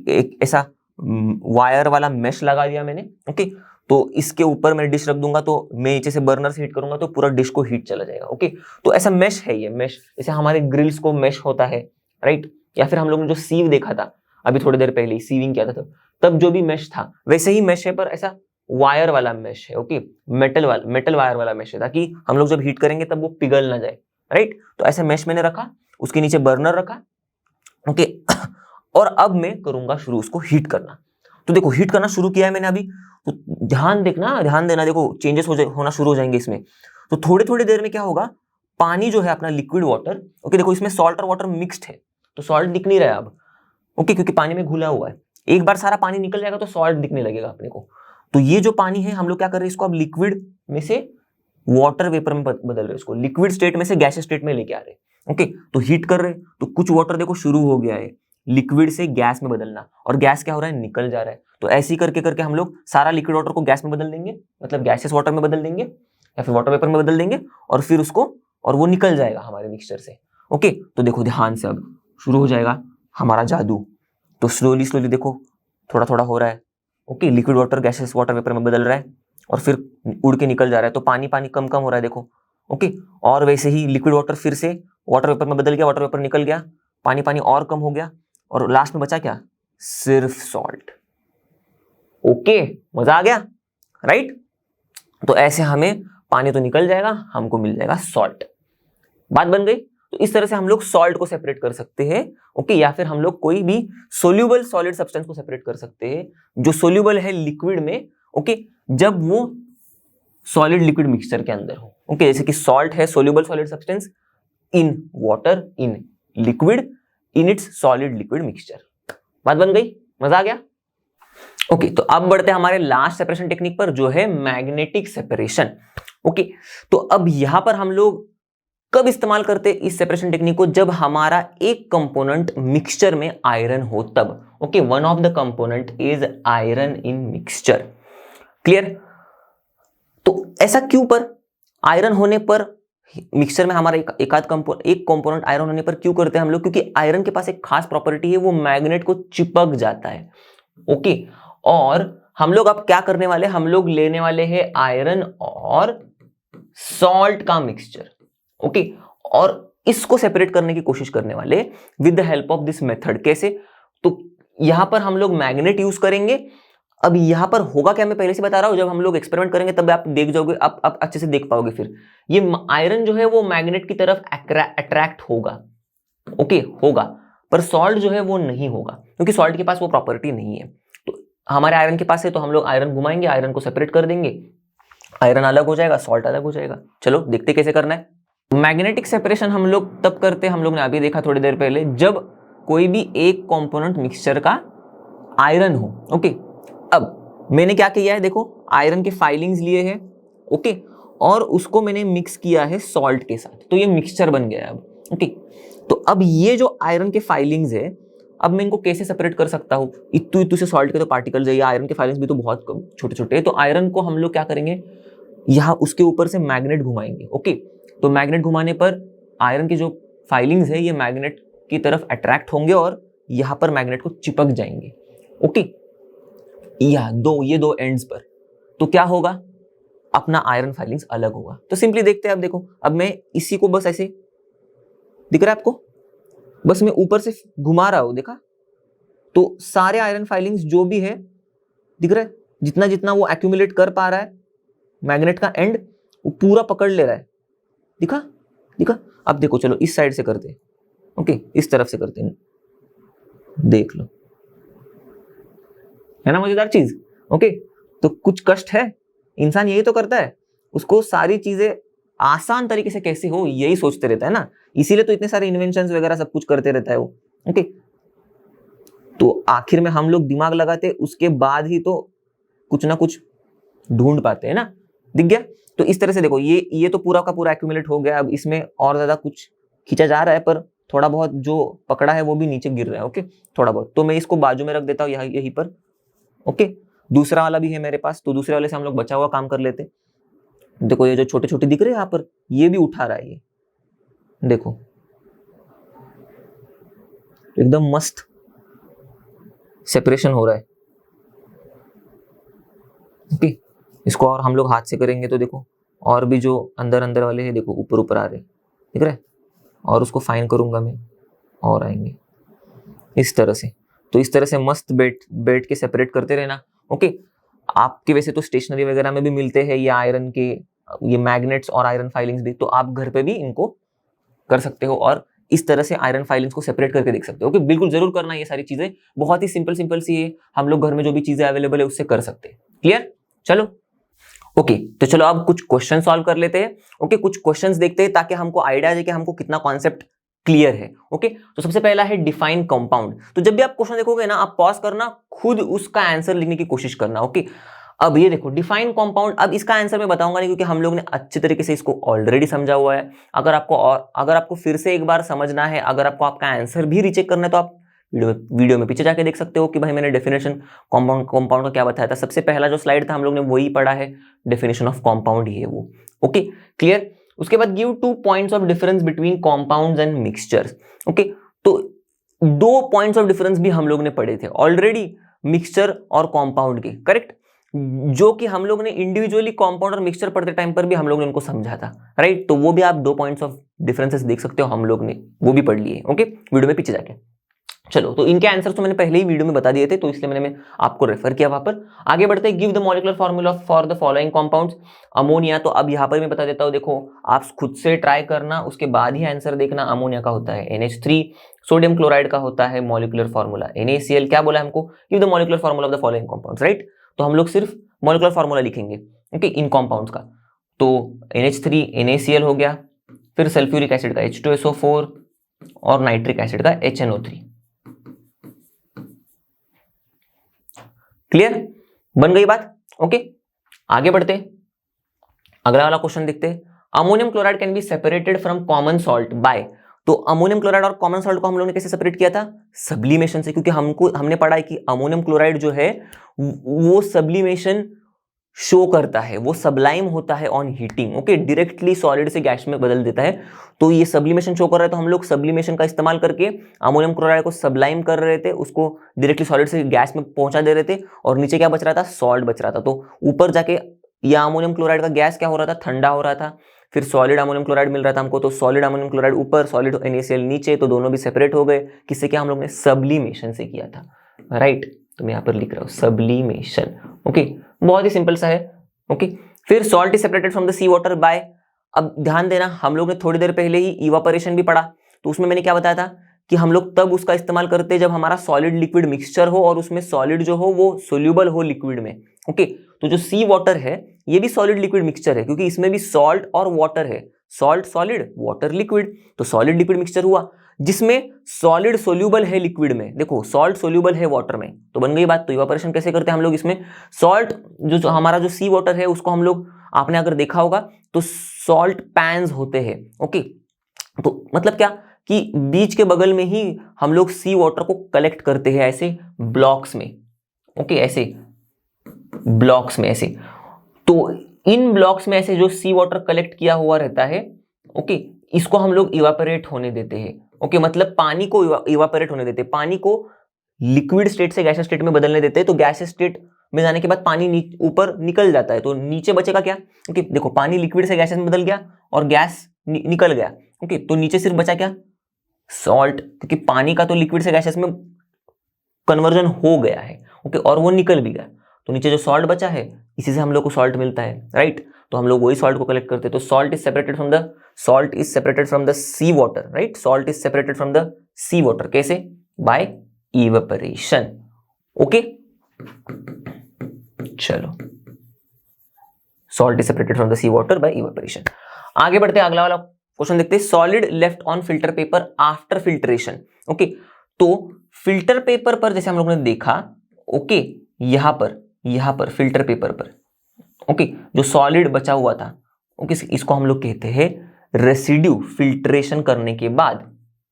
एक ऐसा वायर वाला मेश लगा दिया मैंने, ओके तो इसके ऊपर मैं डिश रख दूंगा, तो मैं नीचे से बर्नर से हीट करूंगा तो पूरा डिश को हीट चला जाएगा, ओके तो ऐसा मेश है ये मेश, जैसे हमारे ग्रिल्स को मेश होता है राइट, या फिर हम लोग ने जो सीव देखा था अभी थोड़ी देर पहले सीविंग किया था तब जो भी मेश था वैसे ही मेश है, पर ऐसा वायर वाला मेश है, ओके मेटल वायर वाला मेश है, ताकि हम लोग जब हीट करेंगे तब वो पिघल ना जाए राइट। तो ऐसा मेश मैंने रखा, उसके नीचे बर्नर रखा, ओके और अब मैं करूंगा शुरू उसको हीट करना। तो देखो हीट करना शुरू किया है मैंने अभी, तो ध्यान देना, देखो चेंजेस होना शुरू हो जाएंगे इसमें। तो थोड़ी थोड़ी देर में क्या होगा, पानी जो है अपना लिक्विड वाटर, ओके देखो इसमें सॉल्ट और वाटर मिक्स्ड है तो सॉल्ट दिख नहीं रहा है अब, ओके क्योंकि पानी में घुला हुआ है। एक बार सारा पानी निकल जाएगा तो सॉल्ट दिखने लगेगा अपने को। तो ये जो पानी है हम लोग क्या कर रहे हैं, इसको अब लिक्विड में से वाटर वेपर में बदल रहे हैं, इसको लिक्विड स्टेट में से गैसियस स्टेट में लेके आ रहे हैं, ओके तो हीट कर रहे हैं। तो कुछ वाटर देखो शुरू हो गया है लिक्विड से गैस में बदलना, और गैस क्या हो रहा है, निकल जा रहा है। तो ऐसे ही करके करके हम लोग सारा लिक्विड वाटर को गैस में बदल देंगे, मतलब गैसियस वाटर में बदल देंगे या फिर वाटर वेपर में बदल देंगे, और फिर उसको और वो निकल जाएगा हमारे मिक्सचर से, ओके तो देखो ध्यान से अब शुरू हो जाएगा हमारा जादू। तो स्लोली देखो थोड़ा थोड़ा हो रहा है, okay, liquid water gases water vapour में बदल रहा है और फिर उड़ के निकल जा रहा है, तो पानी पानी कम कम हो रहा है देखो। ओके, और वैसे ही लिक्विड वाटर फिर से वाटर वेपर में बदल गया, वाटर वेपर निकल गया, पानी पानी और कम हो गया, और लास्ट में बचा क्या, सिर्फ सॉल्ट। ओके, मजा आ गया, राइट। तो ऐसे हमें पानी तो निकल जाएगा, हमको मिल जाएगा सॉल्ट। बात बन गई। तो इस तरह से हम लोग सॉल्ट को सेपरेट कर सकते हैं। ओके, या फिर हम लोग कोई भी सोल्यूबल सॉलिड सब्सटेंस को सेपरेट कर सकते हैं जो सोल्यूबल है लिक्विड में। ओके, जब वो सॉलिड लिक्विड मिक्सचर के अंदर हो। ओके, जैसे कि सॉल्ट है soluble solid substance in water, in liquid, in its solid liquid mixture. बात बन गई, मजा आ गया। ओके, तो अब बढ़ते हैं हमारे लास्ट सेपरेशन टेक्निक पर, जो है मैग्नेटिक सेपरेशन। ओके, तो अब यहां पर हम लोग कब इस्तेमाल करते हैं इस सेपरेशन टेक्निक को, जब हमारा एक कंपोनेंट मिक्सचर में आयरन हो तब। Okay, one of the component is iron in mixture. Clear. तो ऐसा क्यों, पर आयरन होने पर मिक्सचर में हमारा एक कंपोनेंट आयरन होने पर क्यों करते हैं हम लोग, क्योंकि आयरन के पास एक खास प्रॉपर्टी है, वो मैग्नेट को चिपक जाता है। ओके, और हम लोग अब क्या करने वाले, हम लोग लेने वाले हैं आयरन और सॉल्ट का मिक्सचर। ओके, और इसको सेपरेट करने की कोशिश करने वाले with the help of this method. कैसे, तो यहां पर हम लोग मैग्नेट यूज करेंगे। अब यहां पर होगा क्या, मैं पहले से बता रहा हूं, जब हम लोग एक्सपेरिमेंट करेंगे तब आप देख जाओगे, आप अच्छे से देख पाओगे। फिर ये आयरन जो है वो मैग्नेट की तरफ अट्रैक्ट होगा। ओके, होगा, पर सॉल्ट जो है वो नहीं होगा, क्योंकि सॉल्ट के पास वो प्रॉपर्टी नहीं है। तो हमारे आयरन के पास है, तो हम लोग आयरन घुमाएंगे, आयरन को सेपरेट कर देंगे, आयरन अलग हो जाएगा, सॉल्ट अलग हो जाएगा। चलो देखते कैसे करना है। मैग्नेटिक सेपरेशन हम लोग तब करते हैं, हम लोग ने अभी देखा थोड़ी देर पहले, जब कोई भी एक कंपोनेंट मिक्सचर का आयरन हो। ओके, अब मैंने क्या किया है, देखो आयरन के फाइलिंग्स लिए हैं। ओके, और उसको मैंने मिक्स किया है सॉल्ट के साथ, तो ये मिक्सचर बन गया है अब। ओके, तो अब ये जो आयरन के फाइलिंग्स है, अब मैं इनको कैसे सेपरेट कर सकता हूँ, इतू से सॉल्ट के तो पार्टिकल्स है, आयरन के फाइलिंग्स भी तो बहुत छोटे छोटे हैं। तो आयरन को हम लोग क्या करेंगे, यहाँ उसके ऊपर से मैग्नेट घुमाएंगे। ओके, तो मैग्नेट घुमाने पर आयरन की जो फाइलिंग्स है ये मैग्नेट की तरफ अट्रैक्ट होंगे और यहां पर मैग्नेट को चिपक जाएंगे। ओके, ये दो एंड्स पर, तो क्या होगा, अपना आयरन फाइलिंग्स अलग होगा। तो सिंपली देखते हैं, अब देखो, अब मैं इसी को बस ऐसे, दिख रहा है आपको, बस मैं ऊपर से घुमा रहा हूं, देखा, तो सारे आयरन फाइलिंग्स जो भी है दिख रहा है, जितना जितना वो एक्यूमुलेट कर पा रहा है मैग्नेट का एंड, वो पूरा पकड़ ले रहा है। दिखा दिखा। अब देखो, चलो इस साइड से करते हैं। ओके, इस तरफ से करते हैं, देख लो, है ना मजेदार चीज। ओके, तो कुछ कष्ट है, इंसान यही तो करता है, उसको सारी चीजें आसान तरीके से कैसे हो यही सोचते रहता है ना, इसीलिए तो इतने सारे इन्वेंशंस वगैरह सब कुछ करते रहता है वो। ओके, तो आखिर में हम लोग दिमाग लगाते, उसके बाद ही तो कुछ ना कुछ ढूंढ पाते हैं ना। दिख गया। तो इस तरह से देखो, ये तो पूरा का पूरा एक्यूमुलेट हो गया। अब इसमें और ज्यादा कुछ खींचा जा रहा है, पर थोड़ा बहुत जो पकड़ा है वो भी नीचे गिर रहा है। ओके, थोड़ा बहुत, तो मैं इसको बाजू में रख देता हूँ यहीं पर। ओके, दूसरा वाला भी है मेरे पास, तो दूसरे वाले से हम लोग बचा हुआ काम कर लेते। देखो ये जो छोटे छोटे दिख रहे हैं यहाँ पर, ये भी उठा रहा है, ये देखो एकदम मस्त सेपरेशन हो रहा है। ओके, इसको और हम लोग हाथ से करेंगे तो देखो, और भी जो अंदर अंदर वाले हैं देखो ऊपर ऊपर आ रहे, दिख रहा है, और उसको फाइन करूंगा मैं और आएंगे इस तरह से। तो इस तरह से मस्त बैठ के सेपरेट करते रहना। ओके, आपके वैसे तो स्टेशनरी वगैरह में भी मिलते हैं ये आयरन के, ये मैग्नेट्स और आयरन फाइलिंग्स भी, तो आप घर पे भी इनको कर सकते हो और इस तरह से आयरन फाइलिंग्स को सेपरेट करके देख सकते हो। ओके, बिल्कुल जरूर करना ये सारी चीजें, बहुत ही सिंपल सी है, हम लोग घर में जो भी चीजें अवेलेबल है उससे कर सकते हैं। क्लियर, चलो। ओके, तो चलो अब कुछ क्वेश्चन सॉल्व कर लेते हैं। ओके, कुछ क्वेश्चंस देखते हैं ताकि हमको आइडिया आ जाए कि हमको कितना कॉन्सेप्ट क्लियर है। ओके, तो सबसे पहला है डिफाइन कंपाउंड। तो जब भी आप क्वेश्चन देखोगे ना, आप पॉज करना, खुद उसका आंसर लिखने की कोशिश करना। ओके, अब ये देखो डिफाइन कंपाउंड, अब इसका आंसर मैं बताऊंगा नहीं क्योंकि हम लोग ने अच्छे तरीके से इसको ऑलरेडी समझा हुआ है। अगर आपको फिर से एक बार समझना है, अगर आपको आपका आंसर भी रीचेक करना है, तो आप वीडियो में पीछे जाके देख सकते हो कि भाई मैंने डेफिनेशन कंपाउंड का क्या बताया था। सबसे पहला जो स्लाइड था हम लोग ने वही पढ़ा है, डेफिनेशन ऑफ कंपाउंड ही है वो। Okay, clear. उसके बाद give 2 points of difference between compounds and mixtures. Okay, तो 2 पॉइंट्स ऑफ डिफरेंस भी हम लोग ने पढ़े थे ऑलरेडी। मिक्सचर और कॉम्पाउंड के, करेक्ट, जो कि हम लोग ने इंडिविजुअली कॉम्पाउंड और मिक्सचर पढ़ते टाइम पर भी हम लोग ने उनको समझा था, राइट। तो वो भी आप 2 पॉइंट्स ऑफ डिफरेंसेस देख सकते हो, हम लोग ने वो भी पढ़ लिए, ओके, वीडियो में पीछे जाके। चलो, तो इनके आंसर्स तो मैंने पहले ही वीडियो में बता दिए थे, तो इसलिए मैंने आपको रेफर किया वहां पर। आगे बढ़ते हैं, give the molecular formula for the following compounds. Ammonia, तो अब यहाँ पर मैं बता देता हूँ, देखो आप खुद से ट्राई करना, उसके बाद ही आंसर देखना। अमोनिया का होता है NH3, सोडियम क्लोराइड का होता है मॉलिक्यूलर फार्मूला NaCl। क्या बोला हमको, give the molecular formula of the following compounds, right. तो हम लोग सिर्फ मॉलिक्यूलर फार्मूला लिखेंगे, ओके, इन कंपाउंड्स का। तो NH3 NaCl हो गया, फिर सल्फ्यूरिक एसिड का H2SO4 और नाइट्रिक एसिड का HNO3। क्लियर, बन गई बात, ओके। आगे बढ़ते, अगला वाला क्वेश्चन देखते हैं। Ammonium chloride can be separated from common salt by. तो अमोनियम क्लोराइड और कॉमन सॉल्ट को हम लोगों ने कैसे सेपरेट किया था, सब्लिमेशन से, क्योंकि हमने पढ़ा है कि अमोनियम क्लोराइड जो है वो सब्लिमेशन शो करता है, वो सबलाइम होता है on heating, okay, directly solid से गैस में बदल देता है। तो ये सब्लिमेशन शो कर रहा है, तो हम लोग सब्लिमेशन का इस्तेमाल करके अमोनियम क्लोराइड को सबलाइम कर रहे थे, उसको डायरेक्टली सॉलिड से गैस में पहुंचा दे रहे थे, और नीचे क्या बच रहा था, सॉल्ट बच रहा था। तो ऊपर जाके यह अमोनियम क्लोराइड का गैस क्या हो रहा था, ठंडा हो रहा था, फिर सॉलिड अमोनियम क्लोराइड मिल रहा था हमको। तो सॉलिड अमोनियम क्लोराइड ऊपर, सॉलिड NaCl नीचे, तो दोनों भी सेपरेट हो गए। किससे क्या, हम लोग ने सब्लिमेशन से किया था, राइट। तो मैं यहाँ पर लिख रहा हूँ सब्लिमेशन, ओके, बहुत ही सिंपल सा है, ओके। फिर salt is separated from the sea water by. अब ध्यान देना, हम लोग ने थोड़ी देर पहले ही इवापोरेशन भी पढ़ा, तो उसमें मैंने क्या बताया था कि हम लोग तब उसका इस्तेमाल करते हैं जब हमारा सॉलिड लिक्विड मिक्सचर हो और उसमें सॉलिड जो हो वो सोल्यूबल हो लिक्विड में, ओके। तो जो सी वाटर है ये भी सॉलिड लिक्विड मिक्सचर है, क्योंकि इसमें भी सॉल्ट और वाटर है, सॉल्ट सॉलिड, वाटर लिक्विड। तो सॉलिड लिक्विड मिक्सचर हुआ जिसमें सॉलिड सोल्यूबल है लिक्विड में, देखो सॉल्ट सोल्यूबल है वाटर में, तो बन गई बात। तो इवापोरेशन कैसे करते हैं हम लोग, इसमें सॉल्ट जो हमारा जो सी वाटर है उसको हम लोग, आपने अगर देखा होगा तो सॉल्ट पैन्स होते हैं, ओके। तो मतलब क्या कि बीच के बगल में ही हम लोग सी वाटर को कलेक्ट करते हैं ऐसे ब्लॉक्स में, ओके, ऐसे ब्लॉक्स में ऐसे। तो इन ब्लॉक्स में ऐसे जो सी वाटर कलेक्ट किया हुआ रहता है, ओके, इसको हम लोग इवापोरेट होने देते हैं, ओके, मतलब पानी को इवापोरेट होने देते हैं, पानी को लिक्विड स्टेट से गैसियस स्टेट में बदलने देते हैं। तो गैसियस स्टेट में जाने के बाद पानी ऊपर निकल जाता है, तो नीचे बचेगा क्या, ओके, देखो पानी लिक्विड से गैसियस में बदल गया और गैस निकल गया, ओके, तो नीचे सिर्फ बचा क्या, सॉल्ट, क्योंकि पानी का तो लिक्विड से गैसियस में कन्वर्जन हो गया है, ओके, और वो निकल भी गया। तो नीचे जो सॉल्ट बचा है इसी से हम लोग को सॉल्ट मिलता है, राइट। तो हम लोग वही सॉल्ट को कलेक्ट करते हैं। तो salt is separated from the sea water, right, salt is separated from the sea water, कैसे, बाय इवेपोरेशन, ओके। चलो, salt is separated from the sea water by evaporation. आगे बढ़ते हैं, अगला वाला क्वेश्चन देखते हैं। Solid left on filter paper after filtration, okay. तो फिल्टर पेपर पर जैसे हम लोगों ने देखा, ओके, यहां पर फिल्टर पेपर पर, ओके, जो सॉलिड बचा हुआ था, ओके, इसको हम लोग कहते हैं रेसिड्यू फिल्ट्रेशन करने के बाद,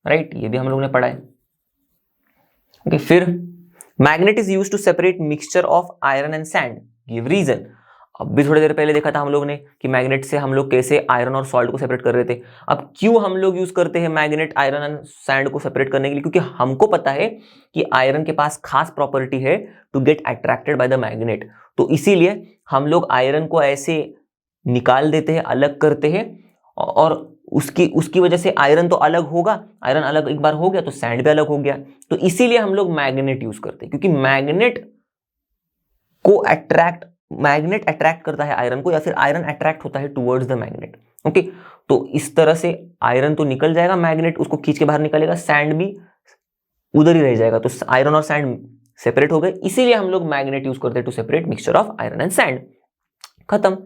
राइट, ये भी हम लोग ने पढ़ा है, ओके। फिर magnet is used to separate mixture of iron and sand, give reason. अब भी थोड़ी देर पहले देखा था हम लोग ने कि मैग्नेट से हम लोग कैसे आयरन और सॉल्ट को सेपरेट कर रहे थे। अब क्यों हम लोग यूज करते हैं मैग्नेट आयरन एंड सैंड को सेपरेट करने के लिए, क्योंकि हमको पता है कि आयरन के पास खास प्रॉपर्टी है to get attracted by the magnet. तो इसीलिए हम लोग आयरन को ऐसे निकाल देते हैं, अलग करते हैं, और उसकी वजह से आयरन तो अलग होगा, आयरन अलग एक बार हो गया तो सैंड भी अलग हो गया। तो इसीलिए हम लोग मैग्नेट यूज करते हैं, क्योंकि मैग्नेट अट्रैक्ट करता है आयरन को, या फिर आयरन अट्रैक्ट होता है टुवर्ड्स द मैग्नेट, ओके। तो इस तरह से आयरन तो निकल जाएगा, मैग्नेट उसको खींच के बाहर निकलेगा, सैंड भी उधर ही रह जाएगा। तो आयरन और सैंड सेपरेट हो गए, इसीलिए हम लोग मैग्नेट यूज करते हैं to separate mixture of iron and sand. खत्म।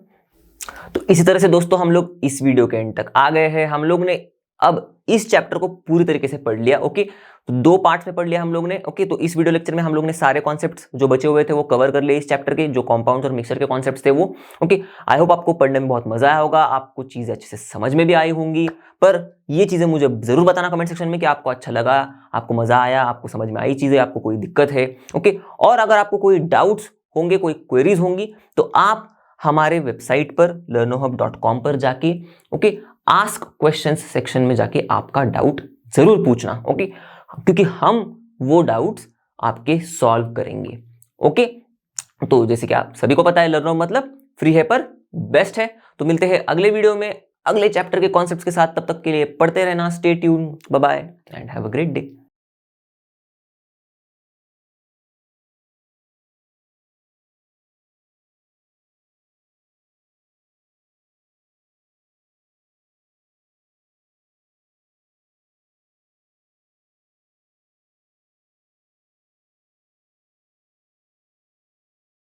तो इसी तरह से दोस्तों हम लोग इस वीडियो के एंड तक आ गए हैं। हम लोग ने अब इस चैप्टर को पूरी तरीके से पढ़ लिया, ओके। तो 2 पार्ट्स में पढ़ लिया हम लोग ने, ओके। तो इस वीडियो लेक्चर में हम लोग ने सारे कॉन्सेप्ट्स जो बचे हुए थे वो कवर कर लिए इस चैप्टर के, जो कंपाउंड्स और मिक्सचर के कॉन्सेप्ट्स थे वो, ओके। आई होप आपको पढ़ने में बहुत मजा आया होगा, आपको चीजें अच्छे से समझ में भी आई होंगी। पर ये चीजें मुझे जरूर बताना कमेंट सेक्शन में कि आपको अच्छा लगा, आपको मजा आया, आपको समझ में आई चीजें, आपको कोई दिक्कत है, ओके। और अगर आपको कोई डाउट्स होंगे, कोई क्वेरीज होंगी, तो आप हमारे वेबसाइट पर learnohub.com पर जाके, ओके, आस्क क्वेश्चंस सेक्शन में जाके आपका डाउट जरूर पूछना, ओके, क्योंकि हम वो डाउट्स आपके सॉल्व करेंगे, ओके, तो जैसे कि आप सभी को पता है लर्नो मतलब फ्री है पर बेस्ट है। तो मिलते हैं अगले वीडियो में अगले चैप्टर के कॉन्सेप्ट्स के साथ। तब तक के लिए पढ़ते रहना। Stay tune, bye bye and have a great day.